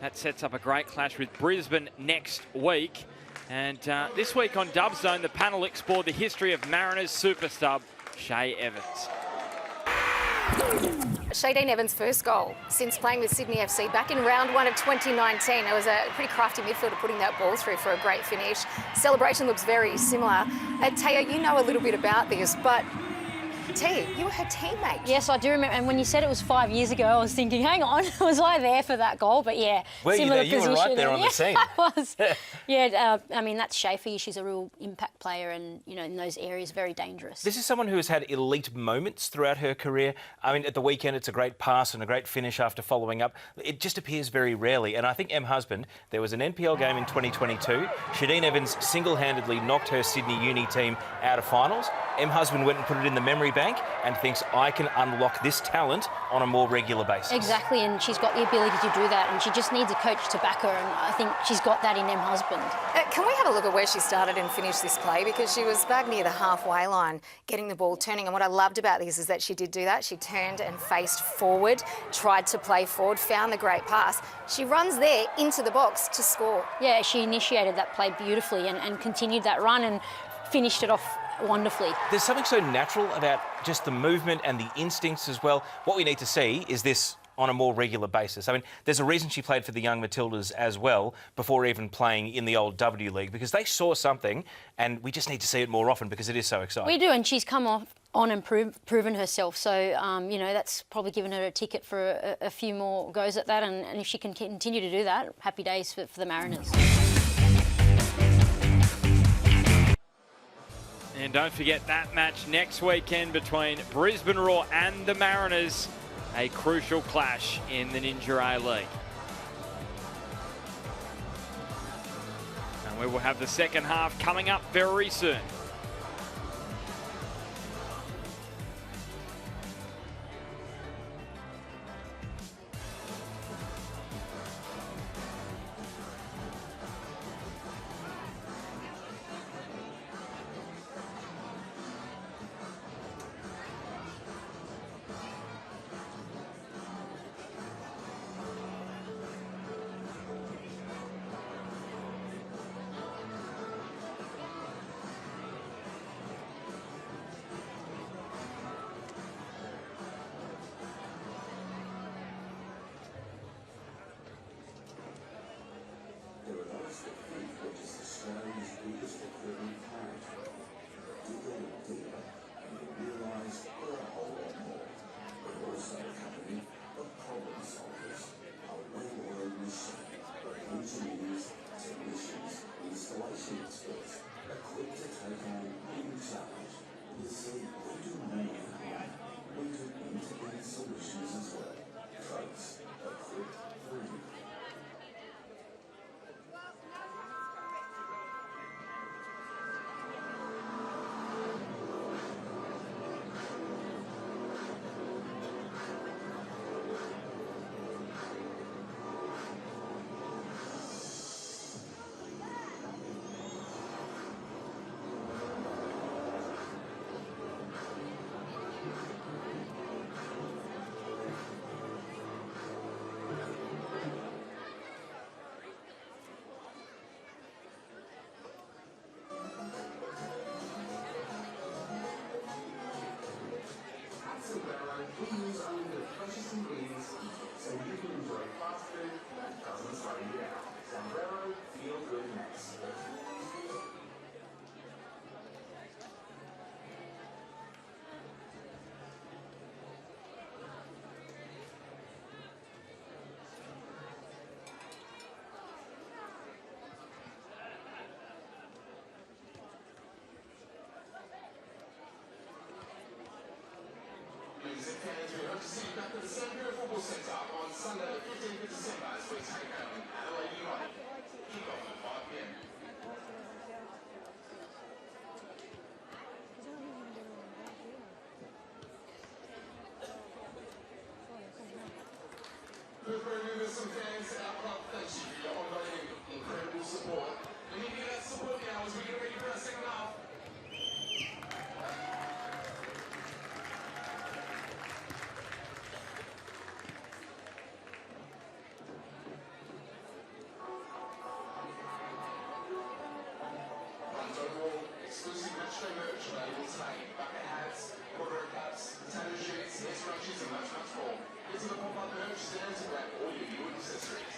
that sets up a great clash with Brisbane next week. And this week on Dub Zone, the panel explored the history of Mariners superstar Shay Evans. Shadeen Evans' first goal since playing with Sydney FC back in round 1 of 2019. It was a pretty crafty midfielder putting that ball through for a great finish. Celebration looks very similar. Taya, you know a little bit about this, but T, you were her teammate. Yes, I do remember. And when you said it was 5 years ago, I was thinking, hang on, was I there for that goal? But yeah, were similar you there? position. You were right there on the scene. I was. Yeah, I mean, that's Shay for you. She's a real impact player and, you know, in those areas, very dangerous. This is someone who has had elite moments throughout her career. I mean, at the weekend, it's a great pass and a great finish after following up. It just appears very rarely. And I think Husband, there was an NPL game in 2022. Shadeen Evans single-handedly knocked her Sydney Uni team out of finals. Husband went and put it in the memory bank and thinks, I can unlock this talent on a more regular basis. Exactly, and she's got the ability to do that, and she just needs a coach to back her, and I think she's got that in Husband. Can we have a look at where she started and finished this play? Because she was back near the halfway line, getting the ball turning. And what I loved about this is that she did do that. She turned and faced forward, tried to play forward, found the great pass. She runs there into the box to score. Yeah, she initiated that play beautifully and continued that run and finished it off wonderfully. There's something so natural about just the movement and the instincts as well. What we need to see is this on a more regular basis. I mean, there's a reason she played for the young Matildas as well before even playing in the old W League, because they saw something and we just need to see it more often because it is so exciting. We do, and she's come on and proven herself. So, you know, that's probably given her a ticket for a few more goes at that. And if she can continue to do that, happy days for the Mariners. And don't forget that match next weekend between Brisbane Roar and the Mariners. A crucial clash in the Ninja A-League. And we will have the second half coming up very soon. see you back at the Sam Perth Football Centre on Sunday, the 15th of December, as we take on Adelaide United. Kickoff at 5 p.m. Perth, some fans, our club thanks you for your ongoing incredible support. We need to get that support now as we get ready for our second half. Exclusive matchday merch available today. Bucket hats, corporate caps, potato sheets, hair scrunchies and much more. Get to the pop-up merch stand to grab all your new accessories.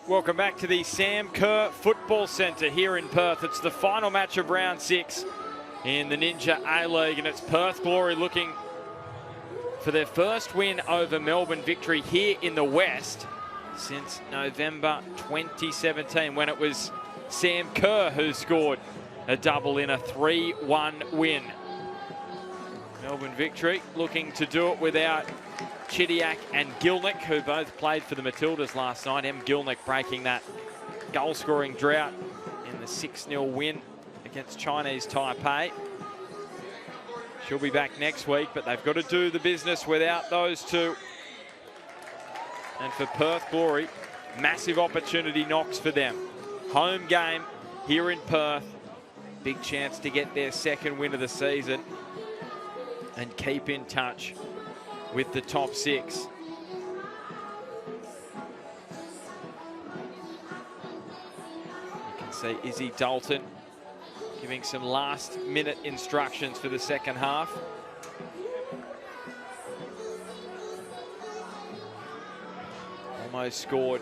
Welcome back to the Sam Kerr Football Centre here in Perth. It's the final match of round 6 in the Ninja A-League, and it's Perth Glory looking for their first win over Melbourne Victory here in the West since November 2017, when it was Sam Kerr who scored a double in a 3-1 win. Melbourne Victory looking to do it without Chidiac and Gilnick, who both played for the Matildas last night. Gilnick breaking that goal-scoring drought in the 6-0 win against Chinese Taipei. She'll be back next week, but they've got to do the business without those two. And for Perth Glory, massive opportunity knocks for them. Home game here in Perth. Big chance to get their second win of the season and keep in touch with the top 6. You can see Izzy Dalton giving some last-minute instructions for the second half. Almost scored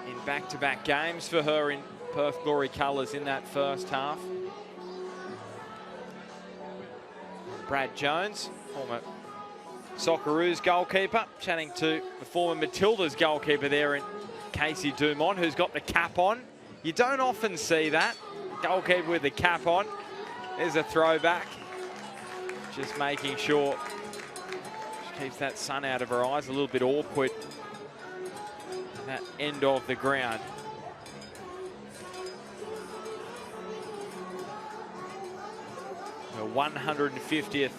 in back-to-back games for her in Perth Glory colours in that first half. Brad Jones, former Socceroos goalkeeper, chatting to the former Matildas goalkeeper there in Casey Dumont, who's got the cap on. You don't often see that. Goalkeeper with the cap on. There's a throwback. Just making sure she keeps that sun out of her eyes. A little bit awkward at that end of the ground. Her 150th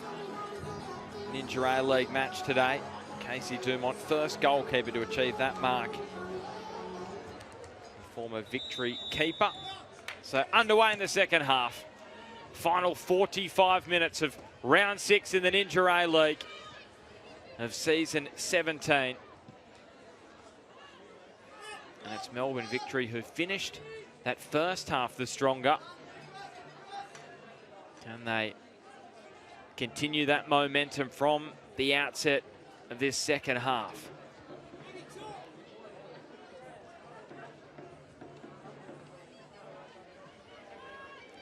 Ninja A-League match today. Casey Dumont, first goalkeeper to achieve that mark. Former Victory keeper. So underway in the second half. Final 45 minutes of round 6 in the Ninja A-League of season 17. And it's Melbourne Victory who finished that first half the stronger. Can they continue that momentum from the outset of this second half?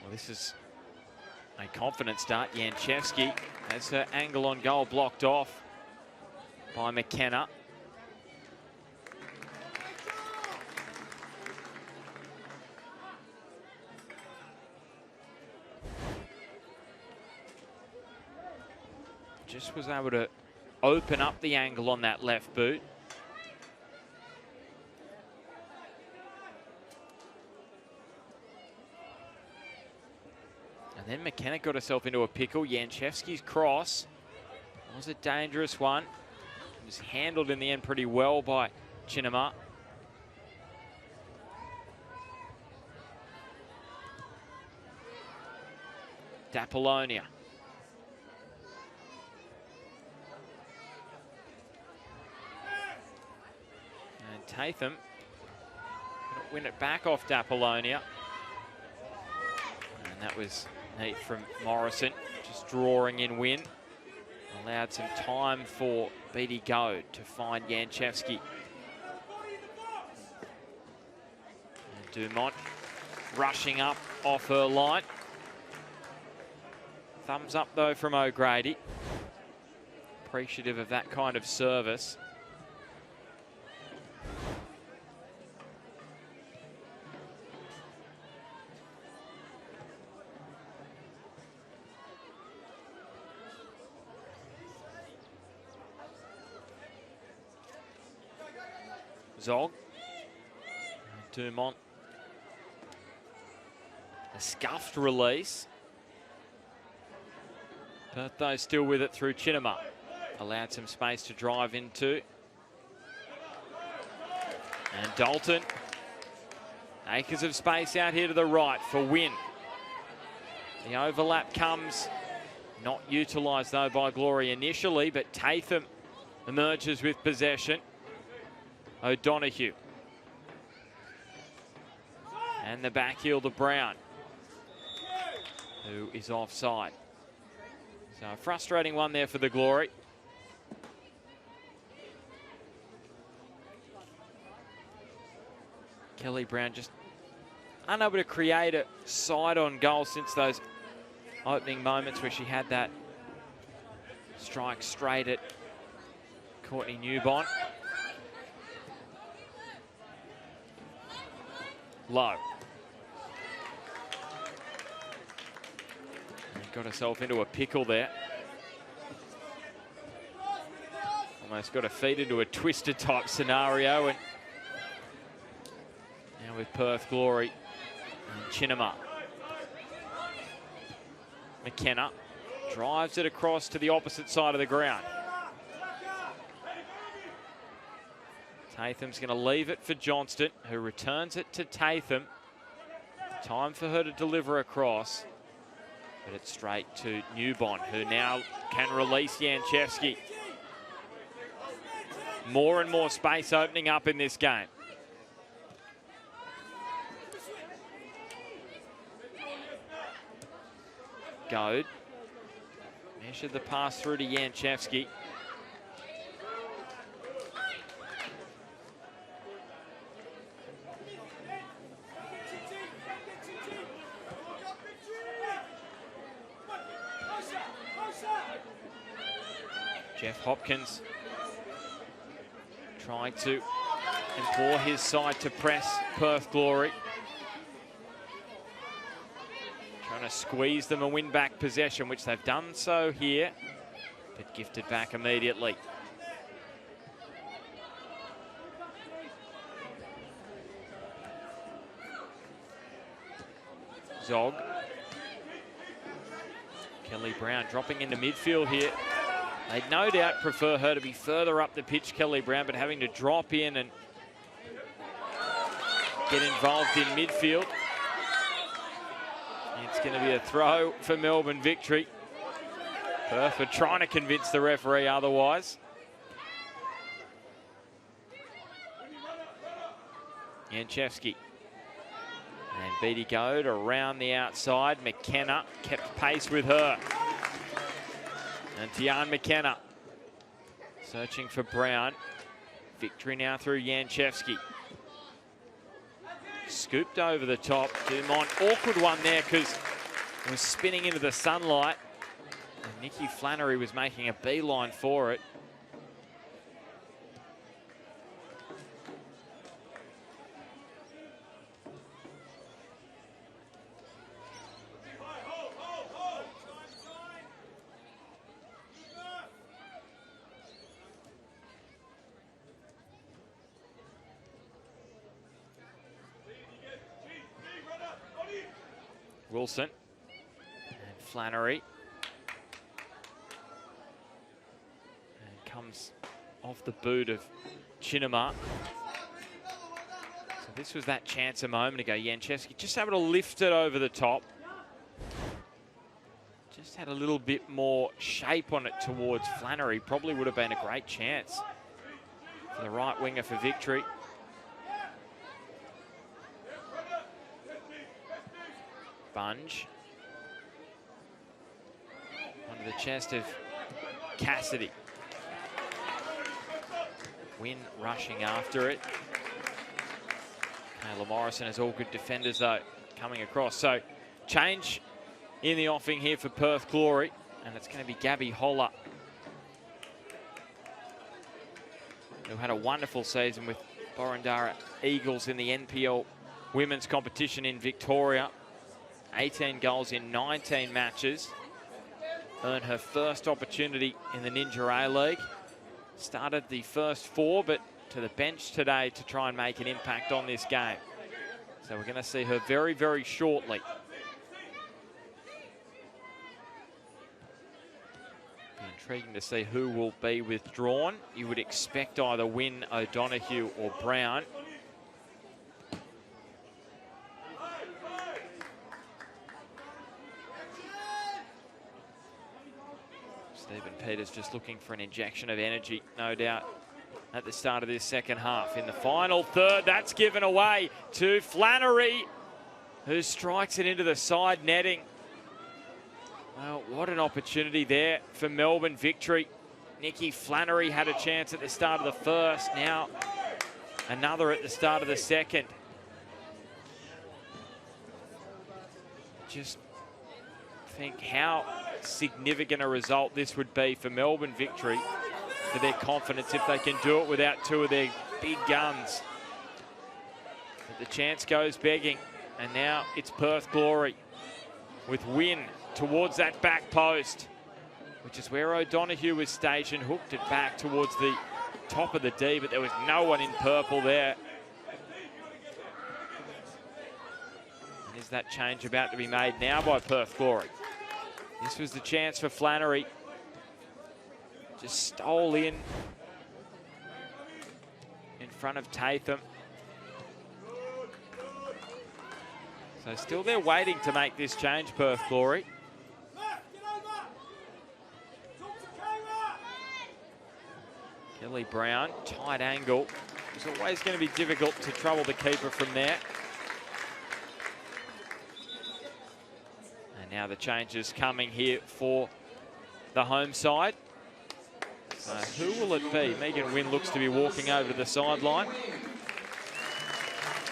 Well, this is a confident start. Yanchevsky has her angle on goal blocked off by McKenna. Just was able to open up the angle on that left boot. And then McKenna got herself into a pickle. Yanchevsky's cross was a dangerous one. It was handled in the end pretty well by Chinema. D'Apollonia. And Tatham gonna win it back off D'Apollonia. And that was neat from Morrison, just drawing in win. Allowed some time for Beatty Go to find Yanchevsky. And Dumont rushing up off her line. Thumbs up though from O'Grady. Appreciative of that kind of service. Zog. Dumont. A scuffed release. Perth though still with it through Chinema. Allowed some space to drive into. And Dalton. Acres of space out here to the right for Wynn. The overlap comes, not utilised though by Glory initially, but Tatham emerges with possession. O'Donoghue. And the back heel to Brown, who is offside. So a frustrating one there for the Glory. Kelly Brown just unable to create a side-on goal since those opening moments where she had that strike straight at Courtney Newbon. Low. And got herself into a pickle there. Almost got her feet into a twister type scenario, and now with Perth Glory and Chinema. McKenna drives it across to the opposite side of the ground. Tatham's going to leave it for Johnston, who returns it to Tatham. Time for her to deliver across, but it's straight to Newbon, who now can release Janchevski. More and more space opening up in this game. Goad measured the pass through to Janchevski. Jeff Hopkins trying to implore his side to press Perth Glory. Trying to squeeze them and win back possession, which they've done so here, but gifted back immediately. Zog. Kelly Brown dropping into midfield here. They'd no doubt prefer her to be further up the pitch, Kelly Brown, but having to drop in and get involved in midfield. It's going to be a throw for Melbourne victory. Perth are trying to convince the referee otherwise. Janchevski. And Beatty Goad around the outside. McKenna kept pace with her. And Tian McKenna searching for Brown. Victory now through Janchevski. Scooped over the top. Dumont, awkward one there because it was spinning into the sunlight. And Nikki Flannery was making a beeline for it. Wilson and Flannery, and comes off the boot of Chinema. So this was that chance a moment ago. Janchevski just able to lift it over the top. Just had a little bit more shape on it towards Flannery. Probably would have been a great chance for the right winger for victory. Bunge. Under the chest of Cassidy. Wynn rushing after it. Kayla Morrison has all good defenders though coming across. So change in the offing here for Perth Glory, and it's going to be Gabby Holler, who had a wonderful season with Borondara Eagles in the NPL women's competition in Victoria. 18 goals in 19 matches. Earned her first opportunity in the Ninja A-League. Started the first 4, but to the bench today to try and make an impact on this game. So we're going to see her very, very shortly. Be intriguing to see who will be withdrawn. You would expect either Wynne, O'Donoghue or Brown. Stephen Peters just looking for an injection of energy, no doubt, at the start of this second half. In the final third, that's given away to Flannery, who strikes it into the side netting. Well, what an opportunity there for Melbourne victory. Nikki Flannery had a chance at the start of the first, now another at the start of the second. Just think how significant a result this would be for Melbourne victory, for their confidence, if they can do it without two of their big guns. But the chance goes begging, and now it's Perth Glory with Wynne towards that back post, which is where O'Donoghue was stationed, hooked it back towards the top of the D, but there was no one in purple there. And is that change about to be made now by Perth Glory? This was the chance for Flannery. Just stole in front of Tatham. So still there waiting to make this change, Perth Glory. Kelly Brown, tight angle. It's always going to be difficult to trouble the keeper from there. And now the changes coming here for the home side. So who will it be? Megan Wynne looks to be walking over to the sideline.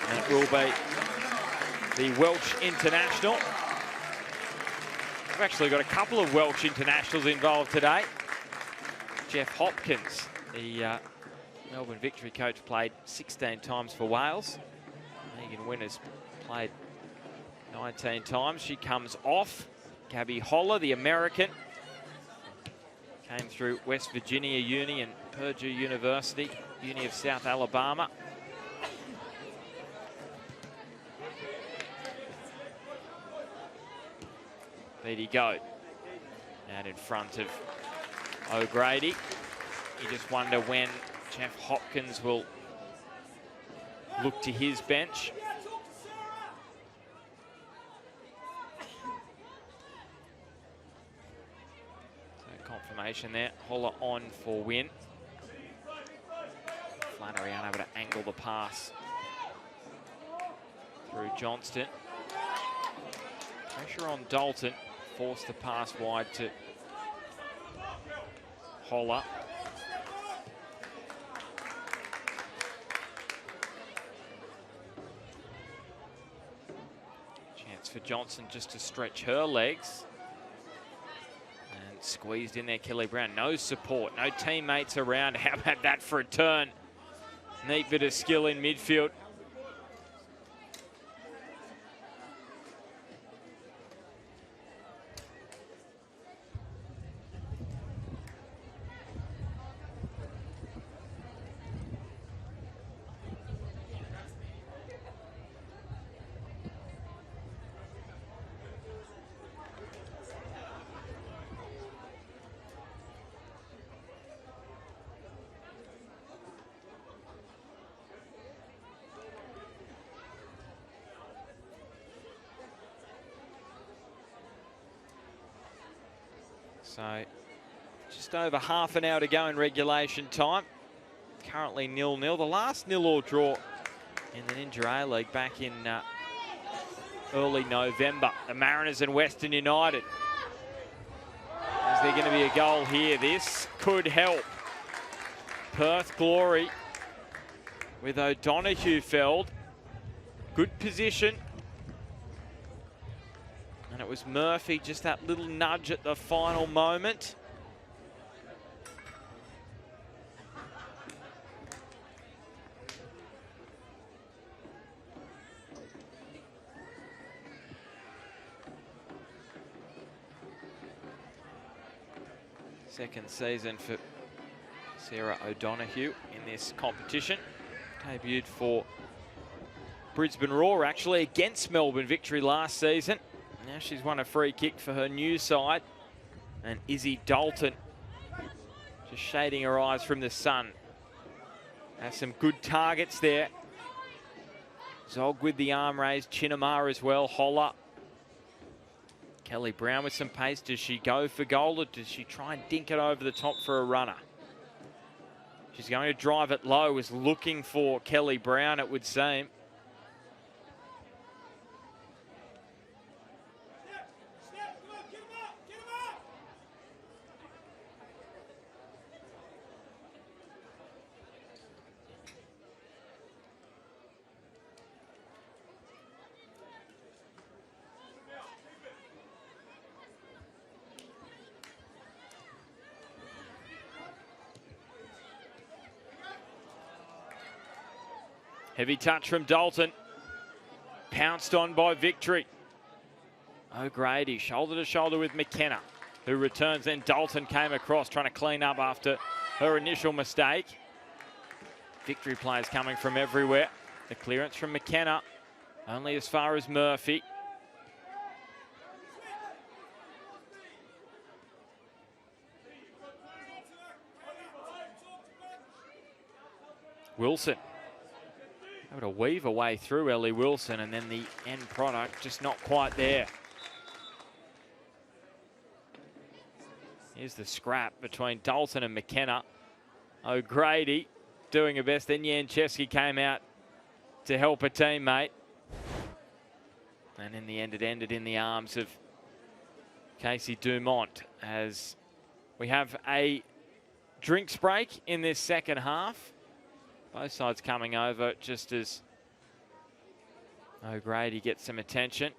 And it will be the Welsh international. We've actually got a couple of Welsh internationals involved today. Jeff Hopkins, the Melbourne victory coach, played 16 times for Wales. Megan Wynne has played 19 times. She comes off. Gabby Holler, the American, came through West Virginia Uni and Purdue University, Uni of South Alabama. Beatty Goat out in front of O'Grady. You just wonder when Jeff Hopkins will look to his bench. So confirmation there. Holler on for Wynne. Flannery unable to angle the pass through Johnston. Pressure on Dalton. Forced the pass wide to Holler. Chance for Johnson just to stretch her legs. And squeezed in there, Kelly Brown. No support, no teammates around. How about that for a turn? Neat bit of skill in midfield. So just over half an hour to go in regulation time. Currently 0-0. The last 0-0 draw in the Ninja A-League back in early November. The Mariners and Western United. Is there going to be a goal here? This could help. Perth Glory with O'Donoghue felled. Good position. And it was Murphy, just that little nudge at the final moment. Second season for Sarah O'Donoghue in this competition. Debuted for Brisbane Roar, actually, against Melbourne, victory last season. Now she's won a free kick for her new side. And Izzy Dalton just shading her eyes from the sun. Has some good targets there. Zog with the arm raised, Chinamar as well, Holler. Kelly Brown with some pace. Does she go for goal or does she try and dink it over the top for a runner? She's going to drive it low, is looking for Kelly Brown, it would seem. Heavy touch from Dalton. Pounced on by Victory. O'Grady shoulder to shoulder with McKenna, who returns. Then Dalton came across trying to clean up after her initial mistake. Victory players coming from everywhere. The clearance from McKenna, only as far as Murphy. Wilson. Able to weave a way through Ellie Wilson, and then the end product just not quite there. Here's the scrap between Dalton and McKenna. O'Grady doing her best. Then Yancheski came out to help a teammate. And in the end, it ended in the arms of Casey Dumont as we have a drinks break in this second half. Both sides coming over just as O'Grady gets some attention.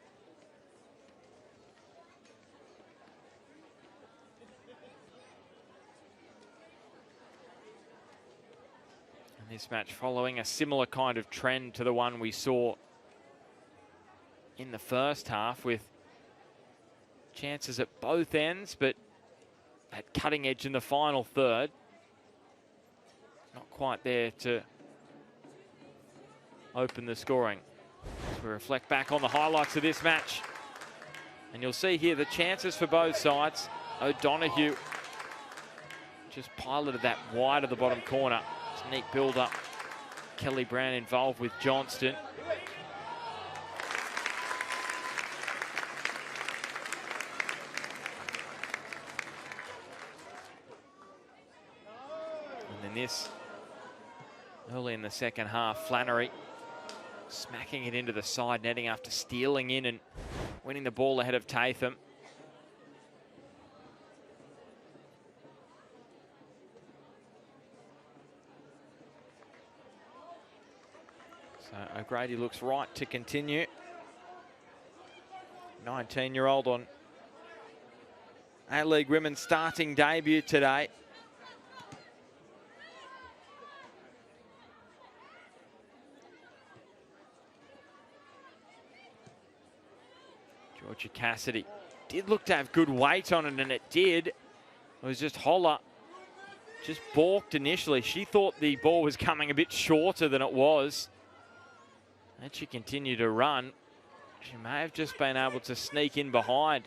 And this match following a similar kind of trend to the one we saw in the first half, with chances at both ends, but that cutting edge in the final third. Not quite there to open the scoring. As we reflect back on the highlights of this match. And you'll see here the chances for both sides. O'Donoghue just piloted that wide of the bottom corner. It's a neat build-up. Kelly Brown involved with Johnston. And then this, early in the second half, Flannery smacking it into the side netting after stealing in and winning the ball ahead of Tatham. So O'Grady looks right to continue. 19-year-old on A-League Women's starting debut today. Georgia Cassidy did look to have good weight on it, and it did. It was just Holler just balked initially. She thought the ball was coming a bit shorter than it was. And she continued to run. She may have just been able to sneak in behind.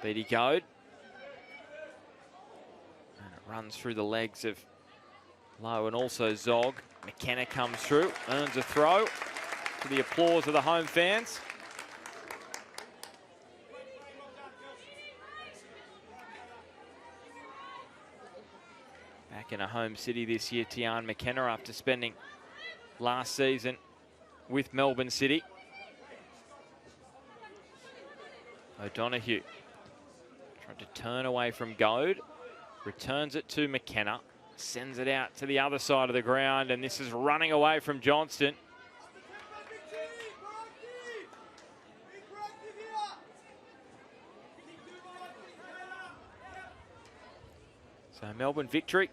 Beatty Goad. And it runs through the legs of Lowe and also Zog. McKenna comes through, earns a throw to the applause of the home fans. Back in a home city this year, Tian McKenna, after spending last season with Melbourne City. O'Donoghue tried to turn away from Goad, returns it to McKenna, sends it out to the other side of the ground, and this is running away from Johnston. So Melbourne victory,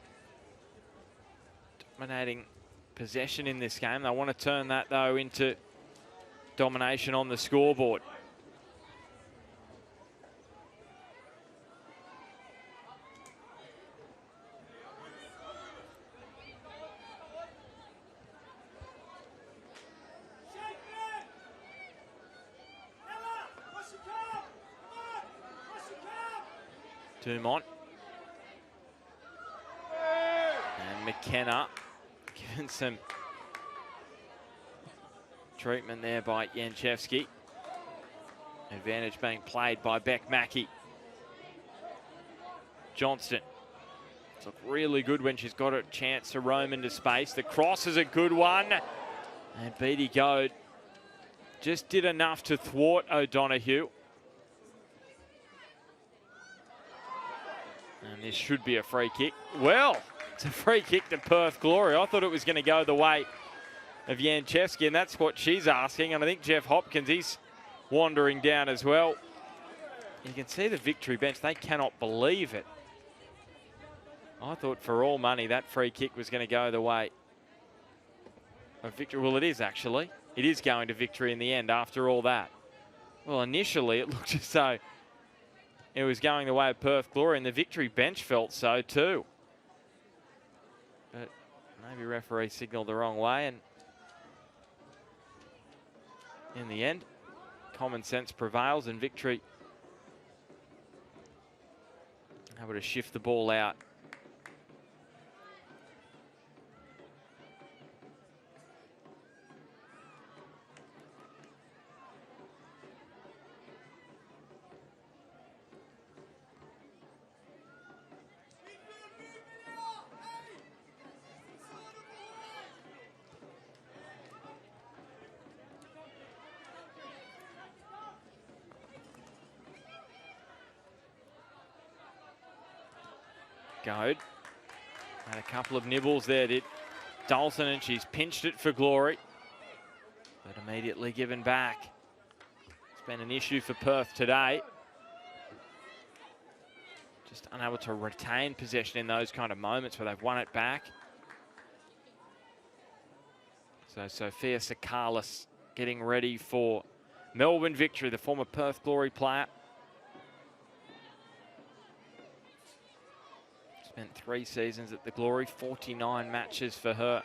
dominating possession in this game. They want to turn that, though, into domination on the scoreboard. Dumont. And McKenna given some treatment there by Janchevski. Advantage being played by Beck Mackey. Johnston. It's looked really good when she's got a chance to roam into space. The cross is a good one. And Beattie Goad just did enough to thwart O'Donoghue. And this should be a free kick. Well, it's a free kick to Perth Glory. I thought it was going to go the way of Janchevski, and that's what she's asking. And I think Jeff Hopkins, he's wandering down as well. You can see the Victory bench. They cannot believe it. I thought for all money that free kick was going to go the way of Victory. Well, it is actually. It is going to Victory in the end after all that. Well, initially it looked as though it was going the way of Perth Glory, and the Victory bench felt so too. But maybe referee signalled the wrong way, and in the end, common sense prevails, and Victory able to shift the ball out. Goad had a couple of nibbles there, did Dalton, and she's pinched it for Glory, but immediately given back. It's been an issue for Perth today. Just unable to retain possession in those kind of moments where they've won it back. So Sophia Sakalis getting ready for Melbourne Victory, the former Perth Glory player. Spent 3 seasons at the Glory, 49 matches for her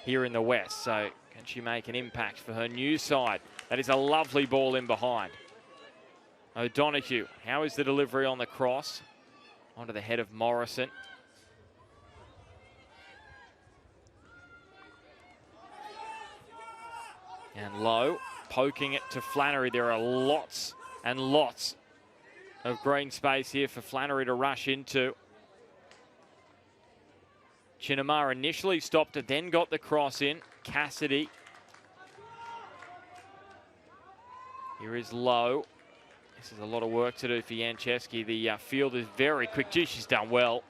here in the West. So can she make an impact for her new side? That is a lovely ball in behind. O'Donoghue, how is the delivery on the cross? Onto the head of Morrison. And Lowe poking it to Flannery. There are lots and lots of green space here for Flannery to rush into. Chinamar initially stopped it, then got the cross in. Cassidy. Here is Lowe. This is a lot of work to do for Janchevski. The field is very quick. Gee, she's done well.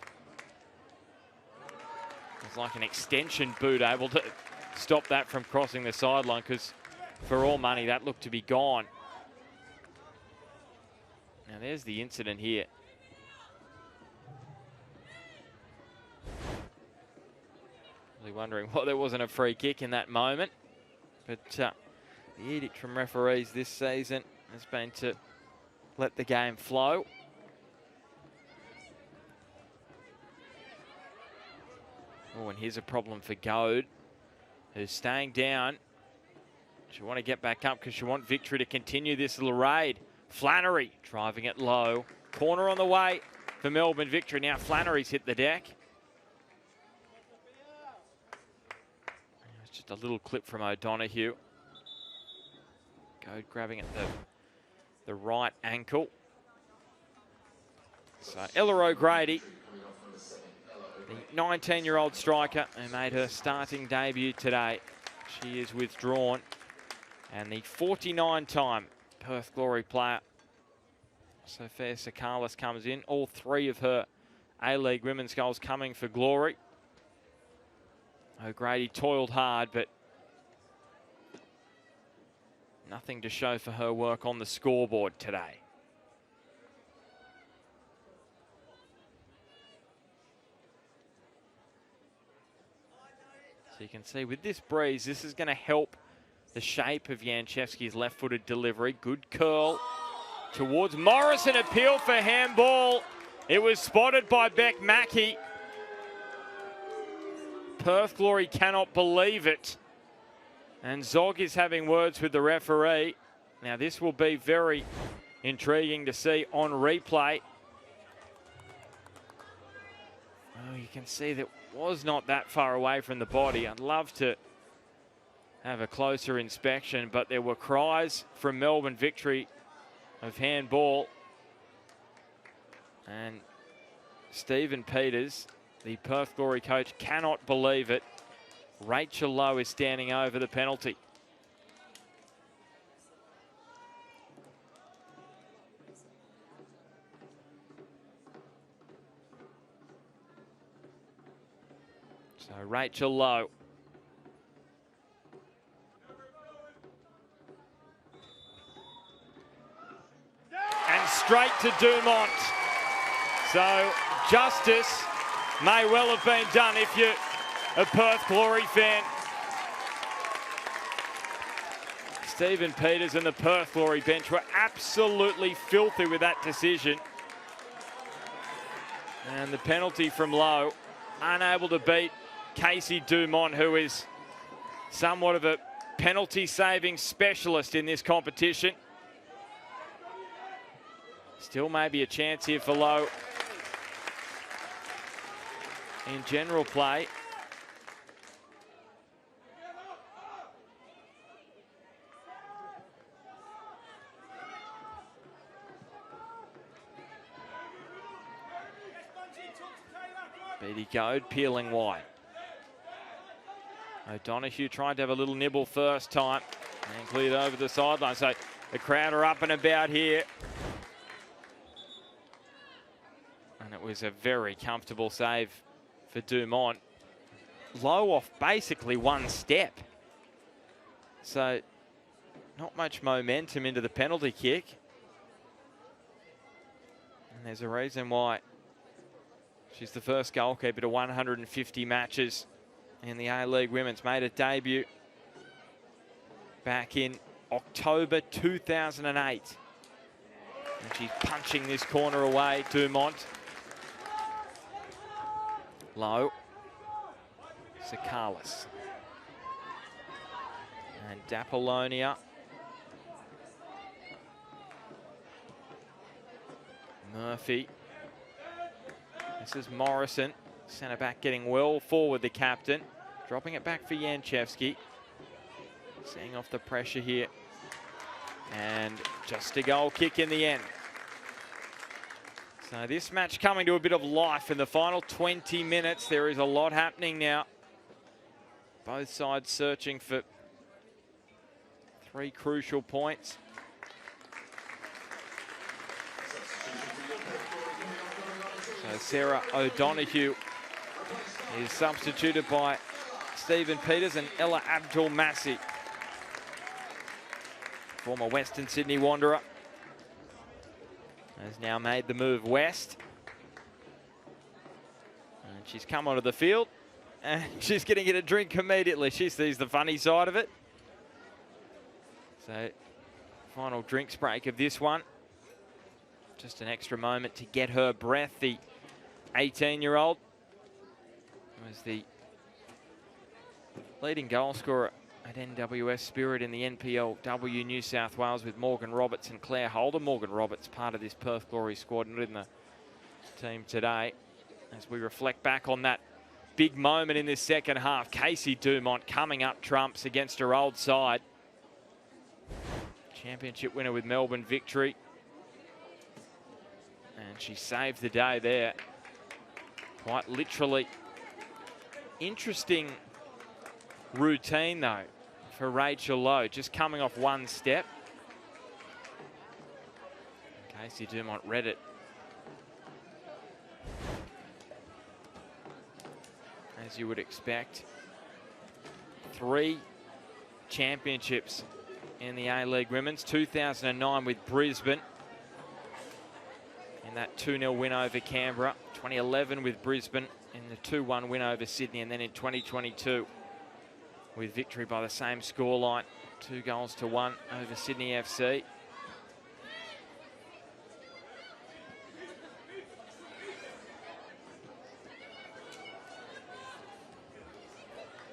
It's like an extension boot, able to stop that from crossing the sideline, because for all money, that looked to be gone. Now there's the incident here. Wondering why there wasn't a free kick in that moment, but the edict from referees this season has been to let the game flow. Oh, and here's a problem for Goad, who's staying down. She want to get back up because she want Victory to continue this little raid. Flannery driving it low. Corner on the way for Melbourne Victory. Now Flannery's hit the deck. Just a little clip from O'Donoghue. Goad grabbing at the right ankle. So Ella O'Grady, the 19-year-old striker who made her starting debut today, she is withdrawn. And the 49-time Perth Glory player, Sophia Sakalis, comes in. All 3 of her A-League women's goals coming for Glory. O'Grady toiled hard, but nothing to show for her work on the scoreboard today. So you can see with this breeze, this is going to help the shape of Janchevski's left-footed delivery. Good curl towards Morrison. Appeal for handball. It was spotted by Beck Mackey. Perth Glory cannot believe it. And Zog is having words with the referee. Now this will be very intriguing to see on replay. Oh, you can see that was not that far away from the body. I'd love to have a closer inspection, but there were cries from Melbourne Victory of handball. And Stephen Peters, the Perth Glory coach, cannot believe it. Rachel Lowe is standing over the penalty. So Rachel Lowe. And straight to Dumont. So justice may well have been done if you're a Perth Glory fan. Stephen Peters and the Perth Glory bench were absolutely filthy with that decision. And the penalty from Lowe, unable to beat Casey Dumont, who is somewhat of a penalty-saving specialist in this competition. Still maybe a chance here for Lowe in general play. Beatty Goad peeling wide. O'Donoghue tried to have a little nibble first time and cleared over the sideline. So the crowd are up and about here. And it was a very comfortable save for Dumont. Low off basically one step. So not much momentum into the penalty kick. And there's a reason why she's the first goalkeeper to 150 matches in the A-League Women's. Made a debut back in October 2008. And she's punching this corner away, Dumont. Low. Sakalis. And D'Apollonia. Murphy. This is Morrison. Centre back getting well forward, the captain. Dropping it back for Janchevski. Seeing off the pressure here. And just a goal kick in the end. So this match coming to a bit of life in the final 20 minutes. There is a lot happening now. Both sides searching for 3 crucial points. So Sarah O'Donoghue is substituted by Stephen Peters, and Ella Abdul-Masih, former Western Sydney Wanderer, has now made the move west. And she's come onto the field and she's going to get a drink immediately. She sees the funny side of it. So final drinks break of this one. Just an extra moment to get her breath. The 18-year-old was the leading goal scorer at NWS Spirit in the NPLW New South Wales with Morgan Roberts and Claire Holder. Morgan Roberts part of this Perth Glory squad, not in the team today. As we reflect back on that big moment in this second half, Casey Dumont coming up trumps against her old side. Championship winner with Melbourne Victory. And she saved the day there. Quite literally. Interesting routine though for Rachel Lowe, just coming off one step. Casey Dumont read it. As you would expect. 3 championships in the A-League Women's. 2009 with Brisbane in that 2-0 win over Canberra. 2011 with Brisbane in the 2-1 win over Sydney, and then in 2022 with victory by the same scoreline, 2-1 over Sydney FC.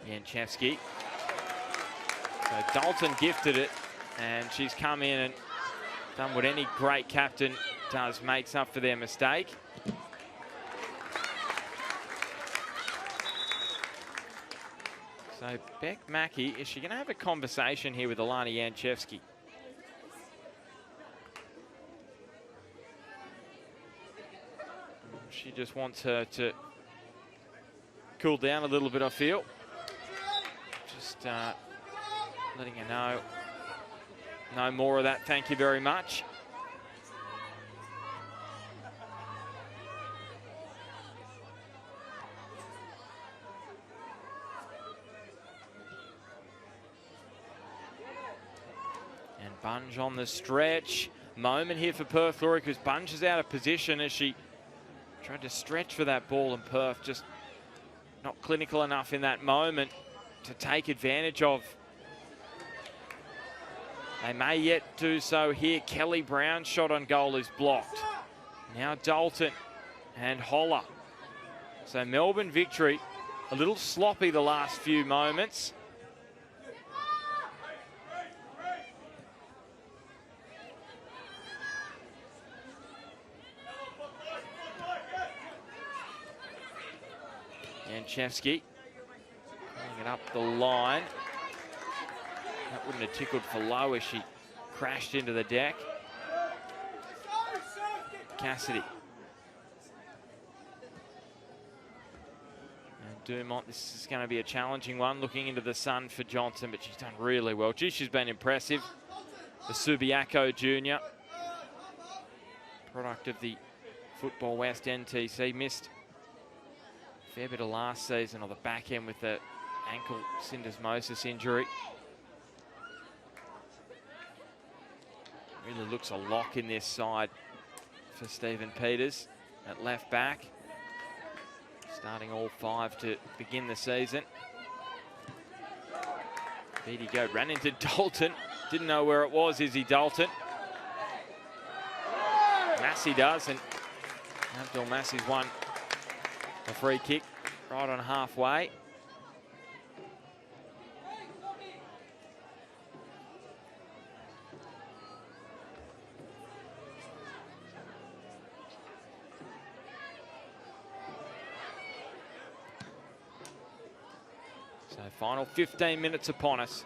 Yanchevsky. So Dalton gifted it, and she's come in and done what any great captain does, makes up for their mistake. So Beck Mackey, is she going to have a conversation here with Alana Yanchevsky? She just wants her to cool down a little bit, I feel. Just letting her know, no more of that, thank you very much. And Bunge on the stretch. Moment here for Perth Glory, because Bunge is out of position as she tried to stretch for that ball, and Perth just not clinical enough in that moment to take advantage of. They may yet do so here. Kelly Brown's shot on goal is blocked. Now Dalton and Holler. So Melbourne victory, a little sloppy the last few moments. Yanchevsky pulling it up the line. That wouldn't have tickled for low as she crashed into the deck. Cassidy. And Dumont, this is going to be a challenging one, looking into the sun for Johnson, but she's done really well. Gee, she's been impressive. The Subiaco Junior, product of the Football West NTC, missed a fair bit of last season on the back end with the ankle syndesmosis injury. Really looks a lock in this side for Stephen Peters at left back. Starting all five to begin the season. Beatty Goat ran into Dalton. Didn't know where it was, Izzy Dalton. Massey does, and Abdul Massey's won a free kick right on halfway. So final 15 minutes upon us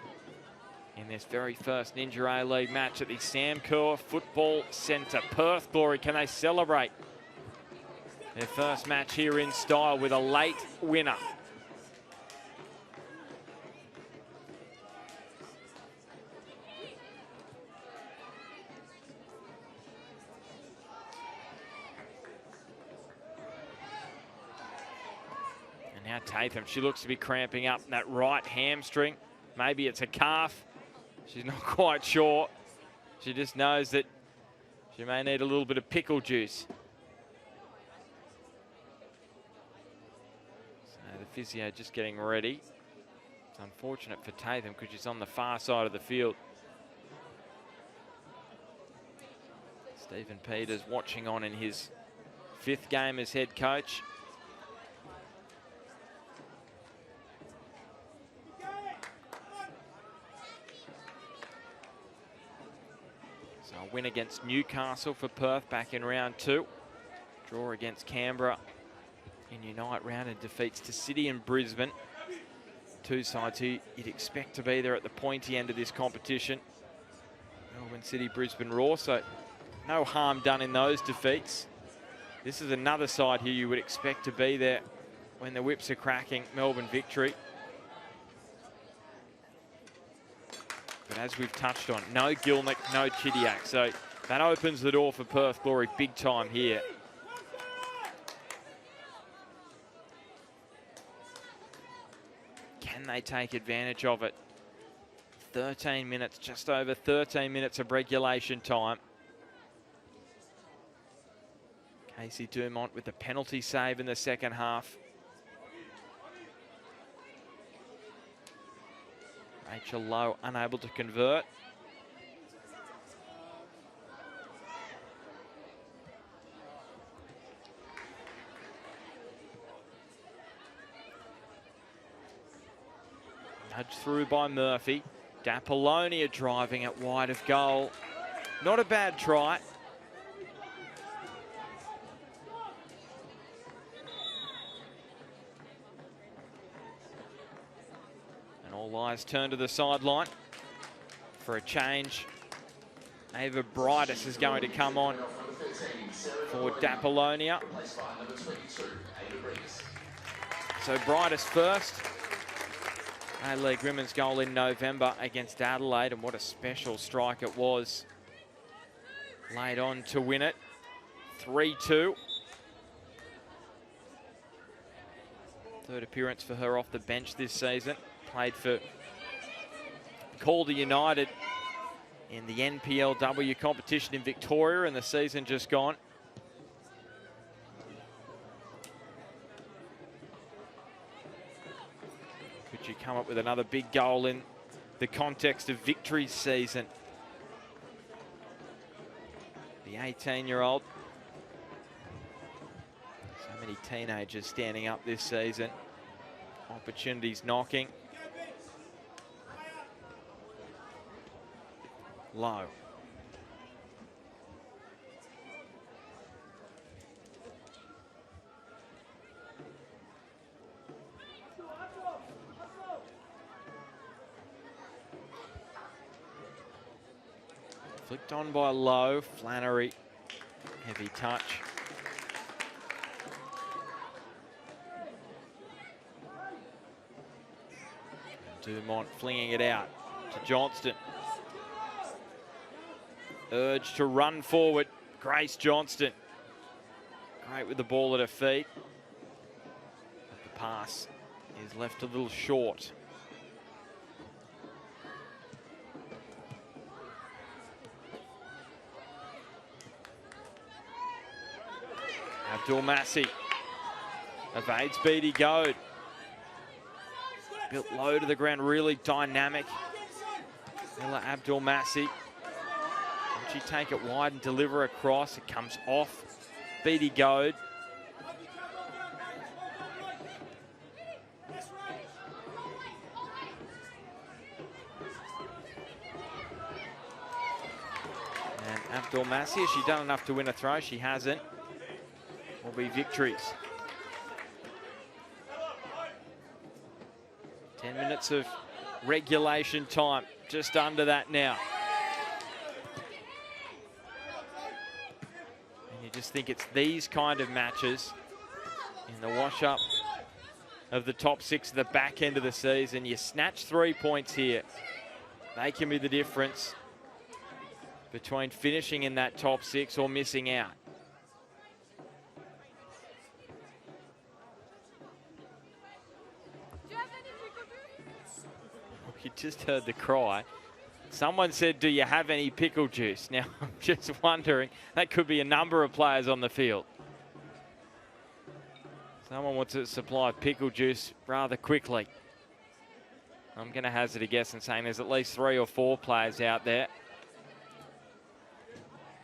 in this very first Ninja A-League match at the Sam Kerr Football Centre. Perth Glory, can they celebrate their first match here in style with a late winner? Now Tatham, she looks to be cramping up that right hamstring. Maybe it's a calf. She's not quite sure. She just knows that she may need a little bit of pickle juice. So the physio just getting ready. It's unfortunate for Tatham because she's on the far side of the field. Stephen Peters watching on in his 5th game as head coach. Win against Newcastle for Perth back in round 2. Draw against Canberra in Unite round, and defeats to City and Brisbane. Two sides who you'd expect to be there at the pointy end of this competition. Melbourne City, Brisbane Roar, so no harm done in those defeats. This is another side who you would expect to be there when the whips are cracking. Melbourne victory. But as we've touched on, no Gilnick, no Chidiac. So that opens the door for Perth Glory big time here. Can they take advantage of it? 13 minutes, just over 13 minutes of regulation time. Casey Dumont with the penalty save in the second half. Rachel Lowe unable to convert. Nudged through by Murphy. Apollonia driving it wide of goal. Not a bad try. And all eyes turn to the sideline for a change. Ava Brightus is going to come on for Apollonia. So Brightus first. A-League women's goal in November against Adelaide, and what a special strike it was. Laid on to win it. 3-2. Third appearance for her off the bench this season. Played for Calder United in the NPLW competition in Victoria in the season just gone. Could you come up with another big goal in the context of Victory's season? The 18-year-old. So many teenagers standing up this season. Opportunities knocking. Low. Flicked on by Lowe. Flannery. Heavy touch. Dumont flinging it out to Johnston. Urge to run forward. Grace Johnston. Great with the ball at her feet. But the pass is left a little short. Abdul Massi evades Beattie Goad. Built low to the ground, really dynamic. Ella Abdul Massi. She take it wide and deliver across. It comes off Beattie Goad. And Abdul Massi, has she done enough to win a throw? She hasn't. Will be Victories. 10 minutes of regulation time, just under that now. And you just think it's these kind of matches in the wash-up of the top six at the back end of the season. You snatch 3 points here. They can be the difference between finishing in that top six or missing out. You just heard the cry. Someone said, do you have any pickle juice? Now, I'm just wondering, that could be a number of players on the field. Someone wants to supply pickle juice rather quickly. I'm going to hazard a guess and saying there's at least 3 or 4 players out there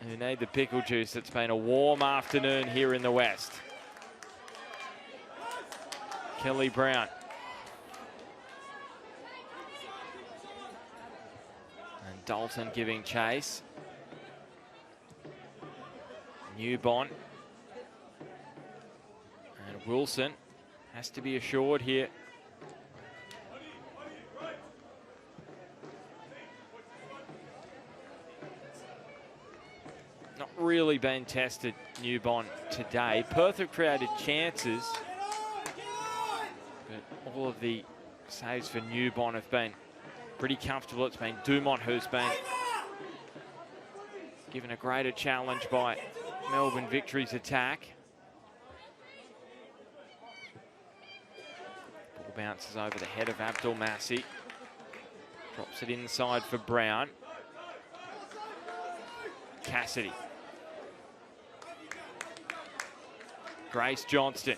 who need the pickle juice. It's been a warm afternoon here in the West. Kelly Brown. Dalton giving chase. Newbon. And Wilson has to be assured here. Not really been tested, Newbon, today. Perth have created chances, but all of the saves for Newbon have been pretty comfortable. It's been Dumont who's been given a greater challenge by Melbourne Victory's attack. Ball bounces over the head of Abdul Massi. Drops it inside for Brown. Cassidy. Grace Johnston.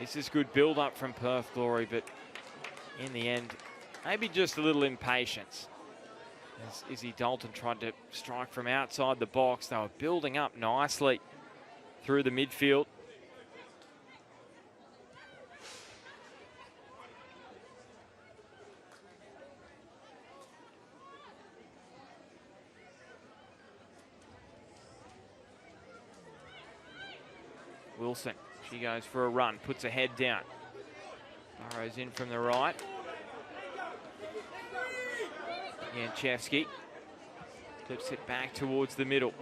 This is good build-up from Perth Glory, but in the end, maybe just a little impatience. As Izzy Dalton tried to strike from outside the box, they were building up nicely through the midfield. Wilson, she goes for a run, puts her head down. Burrows in from the right. Yanchevsky clips it back towards the middle.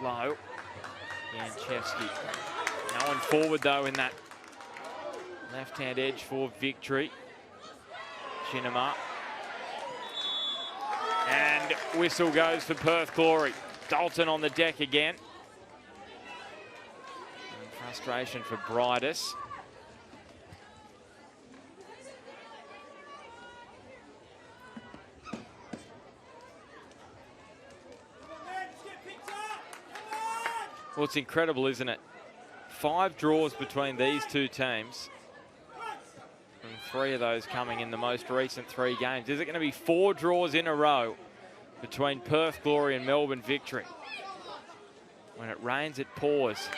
Low. Yanchevsky. No one forward though in that left-hand edge for Victory. Chinema. And whistle goes for Perth Glory. Dalton on the deck again. And frustration for Bridus. Well, it's incredible, isn't it? 5 draws between these two teams. And 3 of those coming in the most recent 3 games. Is it going to be 4 draws in a row between Perth Glory and Melbourne Victory? When it rains, it pours.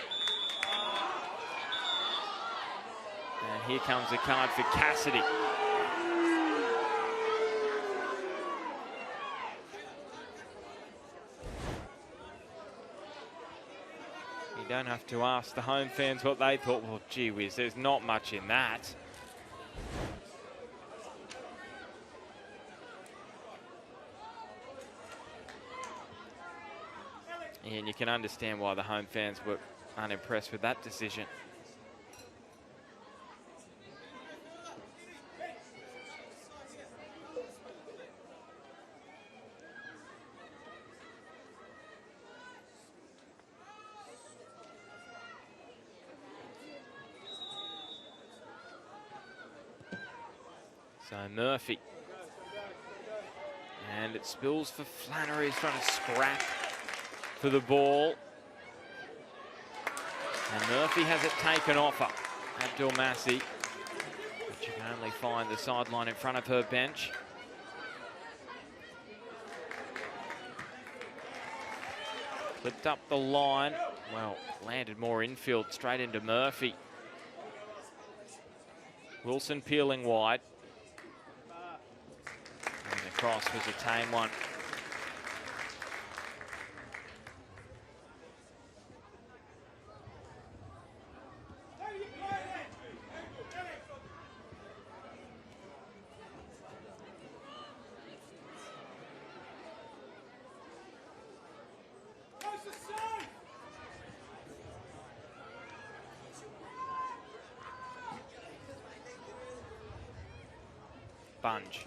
And here comes a card for Cassidy. You don't have to ask the home fans what they thought. Well, gee whiz, there's not much in that. And you can understand why the home fans were unimpressed with that decision. So Murphy. And it spills for Flannery. He's trying to scrap for the ball. And Murphy has it taken off her. Abdul Massi. But you can only find the sideline in front of her bench. Flipped up the line. Well, landed more infield straight into Murphy. Wilson peeling wide. And the cross was a tame one. Bunge.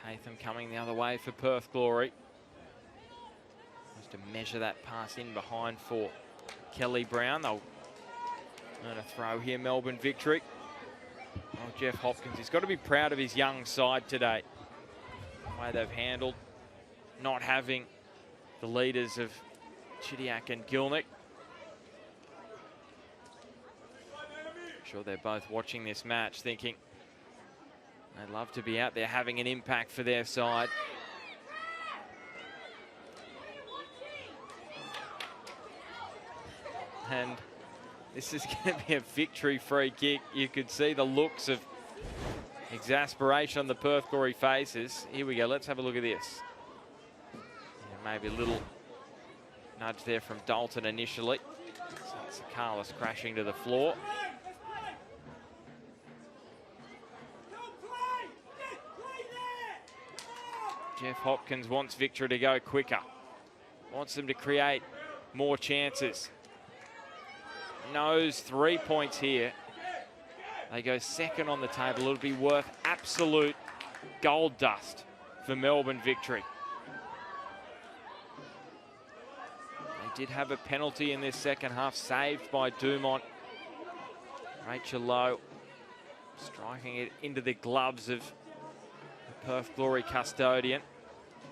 Tatham coming the other way for Perth Glory. Has to measure that pass in behind for Kelly Brown. They'll earn a throw here, Melbourne Victory. Oh, Jeff Hopkins, he's got to be proud of his young side today. The way they've handled not having the leaders of Chidiac and Gilnick. Sure they're both watching this match thinking they'd love to be out there having an impact for their side. And this is going to be a Victory free kick. You could see the looks of exasperation on the Perth Glory faces. Here we go, let's have a look at this. Yeah, maybe a little nudge there from Dalton initially. So it's Carlos crashing to the floor. Jeff Hopkins wants Victory to go quicker. Wants them to create more chances. Knows 3 points here. They go second on the table. It'll be worth absolute gold dust for Melbourne Victory. They did have a penalty in this second half, saved by Dumont. Rachel Lowe striking it into the gloves of the Perth Glory custodian.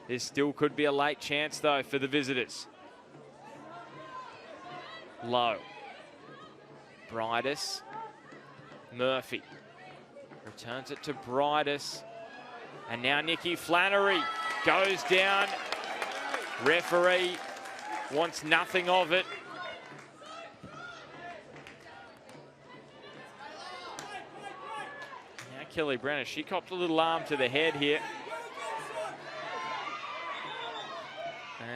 There still could be a late chance, though, for the visitors. Lowe. Bridus. Murphy. Returns it to Bridus. And now Nikki Flannery goes down. Referee wants nothing of it. Now Kelly Brenner, she copped a little arm to the head here.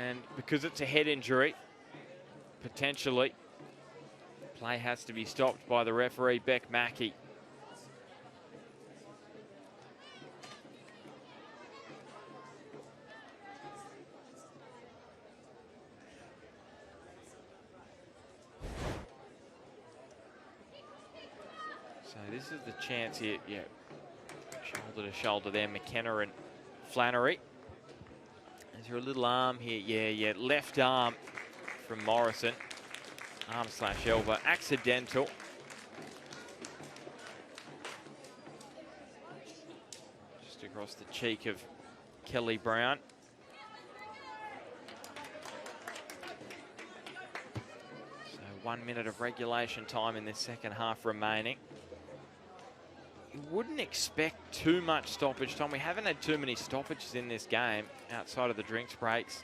And because it's a head injury, potentially, play has to be stopped by the referee, Beck Mackey. So this is the chance here, yeah, shoulder to shoulder there, McKenna and Flannery. Is there a little arm here? Yeah, left arm from Morrison. Arm / elbow, accidental. Just across the cheek of Kelly Brown. So 1 minute of regulation time in this second half remaining. You wouldn't expect too much stoppage time. We haven't had too many stoppages in this game outside of the drinks breaks.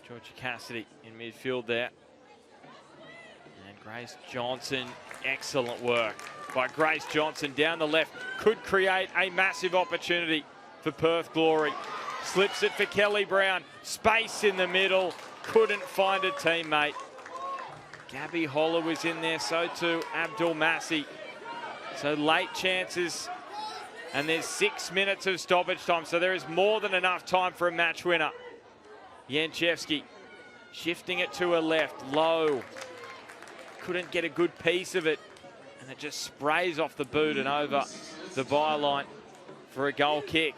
Georgia Cassidy in midfield there. And Grace Johnson, excellent work by Grace Johnson down the left. Could create a massive opportunity for Perth Glory. Slips it for Kelly Brown. Space in the middle. Couldn't find a teammate. Gabby Holler was in there, so too Abdul Massi. So late chances. And there's 6 minutes of stoppage time, so there is more than enough time for a match winner. Yanchevsky shifting it to her left, Low. Couldn't get a good piece of it, and it just sprays off the boot and over the byline for a goal kick.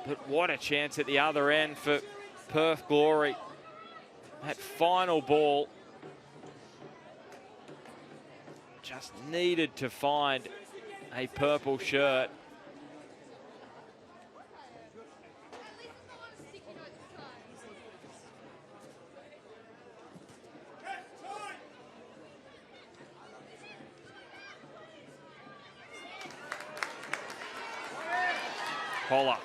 But what a chance at the other end for Perth Glory. That final ball just needed to find a purple shirt. Holler.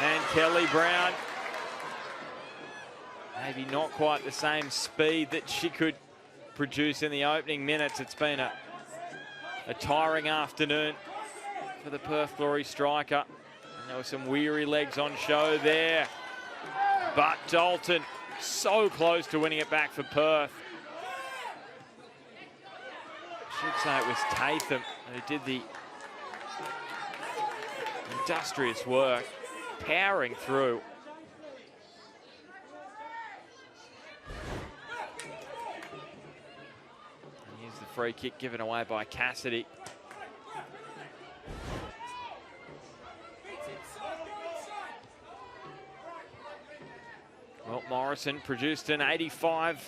And Kelly Brown. Maybe not quite the same speed that she could produce in the opening minutes. It's been a tiring afternoon for the Perth Glory striker. And there were some weary legs on show there. But Dalton so close to winning it back for Perth. I should say it was Tatham who did the industrious work, powering through. And here's the free kick given away by Cassidy. Well, Morrison produced an 85th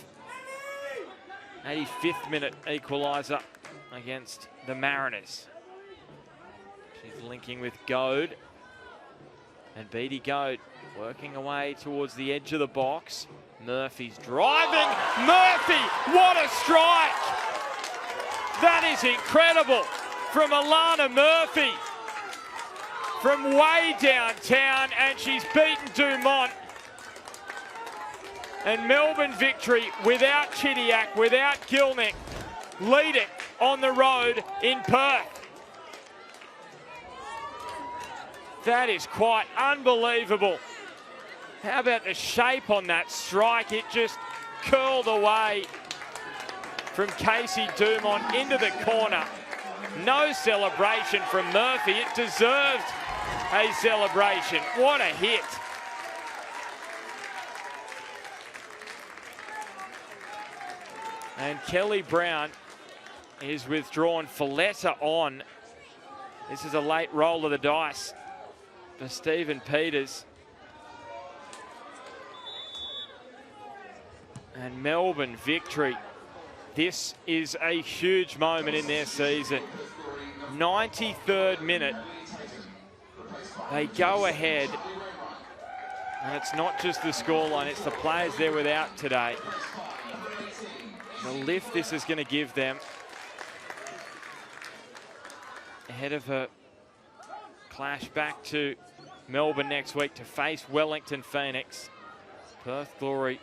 minute equaliser against the Mariners. She's linking with Goad. And Beattie Goad working away towards the edge of the box. Murphy's driving. Murphy, what a strike! That is incredible from Alana Murphy. From way downtown, and she's beaten Dumont. And Melbourne Victory, without Chidiac, without Gilnick, lead it on the road in Perth. That is quite unbelievable. How about the shape on that strike? It just curled away from Casey Dumont into the corner. No celebration from Murphy. It deserved a celebration. What a hit. And Kelly Brown is withdrawn. Folletta on. This is a late roll of the dice for Stephen Peters. And Melbourne Victory. This is a huge moment in their season. 93rd minute. They go ahead. And it's not just the scoreline, it's the players they're without today. The lift this is going to give them ahead of a clash back to Melbourne next week to face Wellington Phoenix. Perth Glory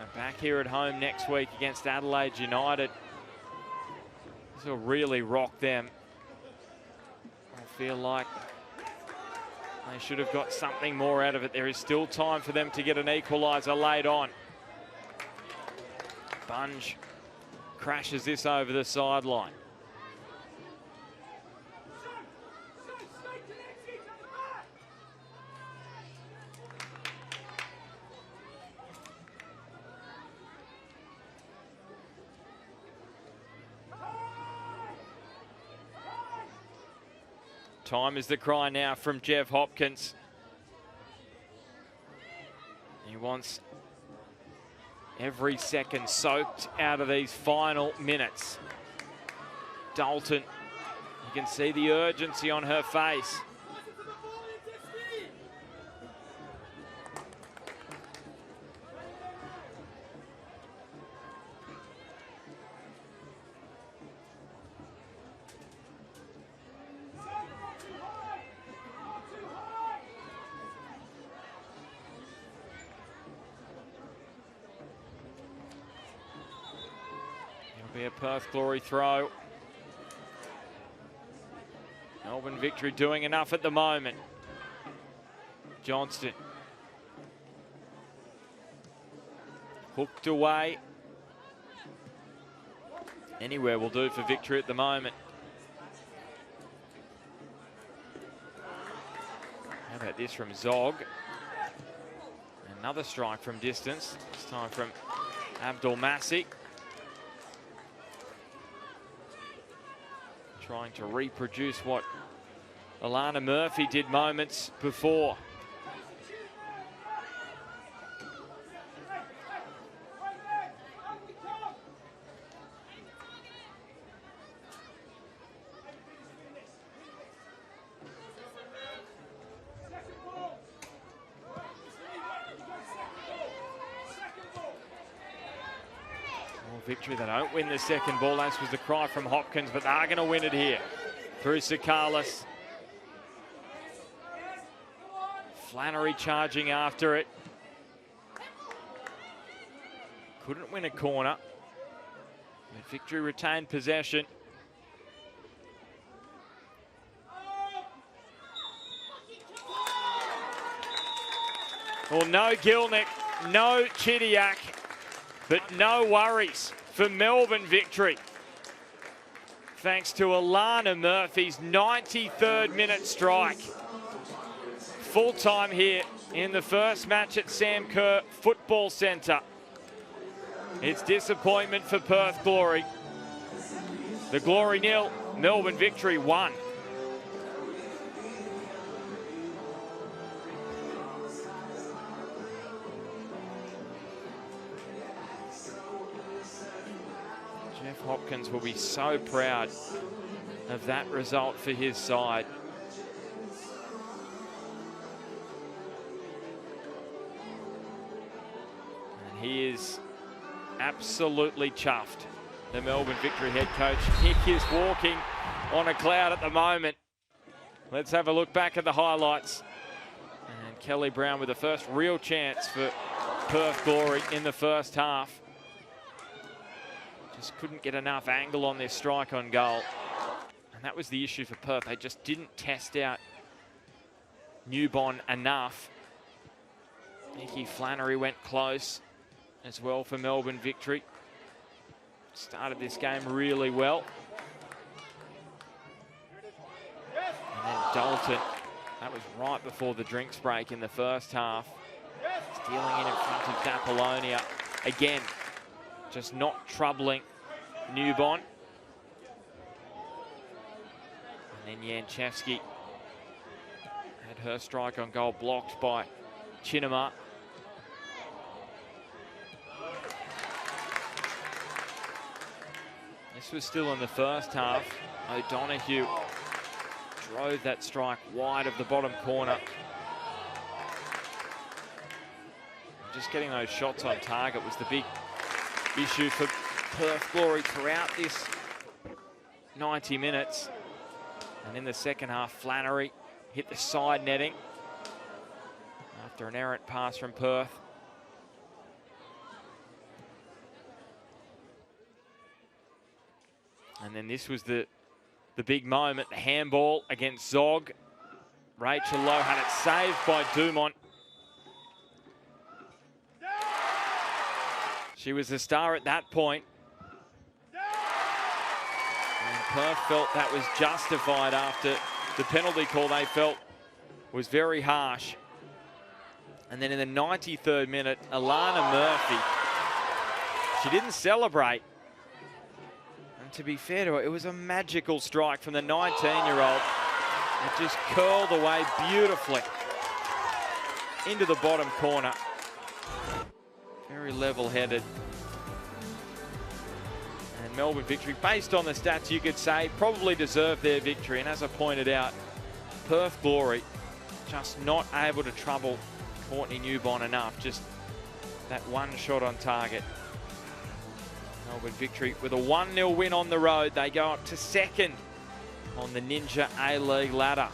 are back here at home next week against Adelaide United. This will really rock them. I feel like they should have got something more out of it. There is still time for them to get an equaliser late on. Bunge crashes this over the sideline. Time is the cry now from Jeff Hopkins. He wants every second soaked out of these final minutes. Dalton, you can see the urgency on her face. Be a Perth Glory throw. Melbourne Victory doing enough at the moment. Johnston. Hooked away. Anywhere will do for Victory at the moment. How about this from Zog? Another strike from distance. This time from Abdul Masik. Trying to reproduce what Alana Murphy did moments before. Victory, they don't win the second ball. That was the cry from Hopkins, but they're going to win it here through Sakalis. Flannery charging after it. Couldn't win a corner, but Victory retained possession. Well, no Gilnick, no Chidiac, but no worries for Melbourne Victory. Thanks to Alana Murphy's 93rd minute strike. Full time here in the first match at Sam Kerr Football Centre. It's disappointment for Perth Glory. The Glory 0, Melbourne Victory 1. Jeff Hopkins will be so proud of that result for his side. And he is absolutely chuffed. The Melbourne Victory head coach, Nick, is walking on a cloud at the moment. Let's have a look back at the highlights. And Kelly Brown with the first real chance for Perth Glory in the first half. Just couldn't get enough angle on their strike on goal. And that was the issue for Perth. They just didn't test out Newbon enough. Nikki Flannery went close as well for Melbourne victory. Started this game really well. And then Dalton, that was right before the drinks break in the first half. Stealing in front of Apollonia. Again, just not troubling Newbon. And then Yanchevsky had her strike on goal blocked by Chinema. This was still in the first half. O'Donoghue drove that strike wide of the bottom corner. Just getting those shots on target was the big issue for Perth Glory throughout this 90 minutes. And in the second half, Flannery hit the side netting after an errant pass from Perth. And then this was the big moment, the handball against Zog. Rachel Lowe had it saved by Dumont. She was the star at that point. And Perth felt that was justified after the penalty call they felt was very harsh. And then in the 93rd minute, Alana Murphy, she didn't celebrate. And to be fair to her, it was a magical strike from the 19-year-old. It just curled away beautifully into the bottom corner. Very level-headed. And Melbourne victory, based on the stats, you could say, probably deserved their victory. And as I pointed out, Perth Glory just not able to trouble Courtney Newbon enough. Just that one shot on target. Melbourne victory with a 1-0 win on the road. They go up to second on the Ninja A-League ladder.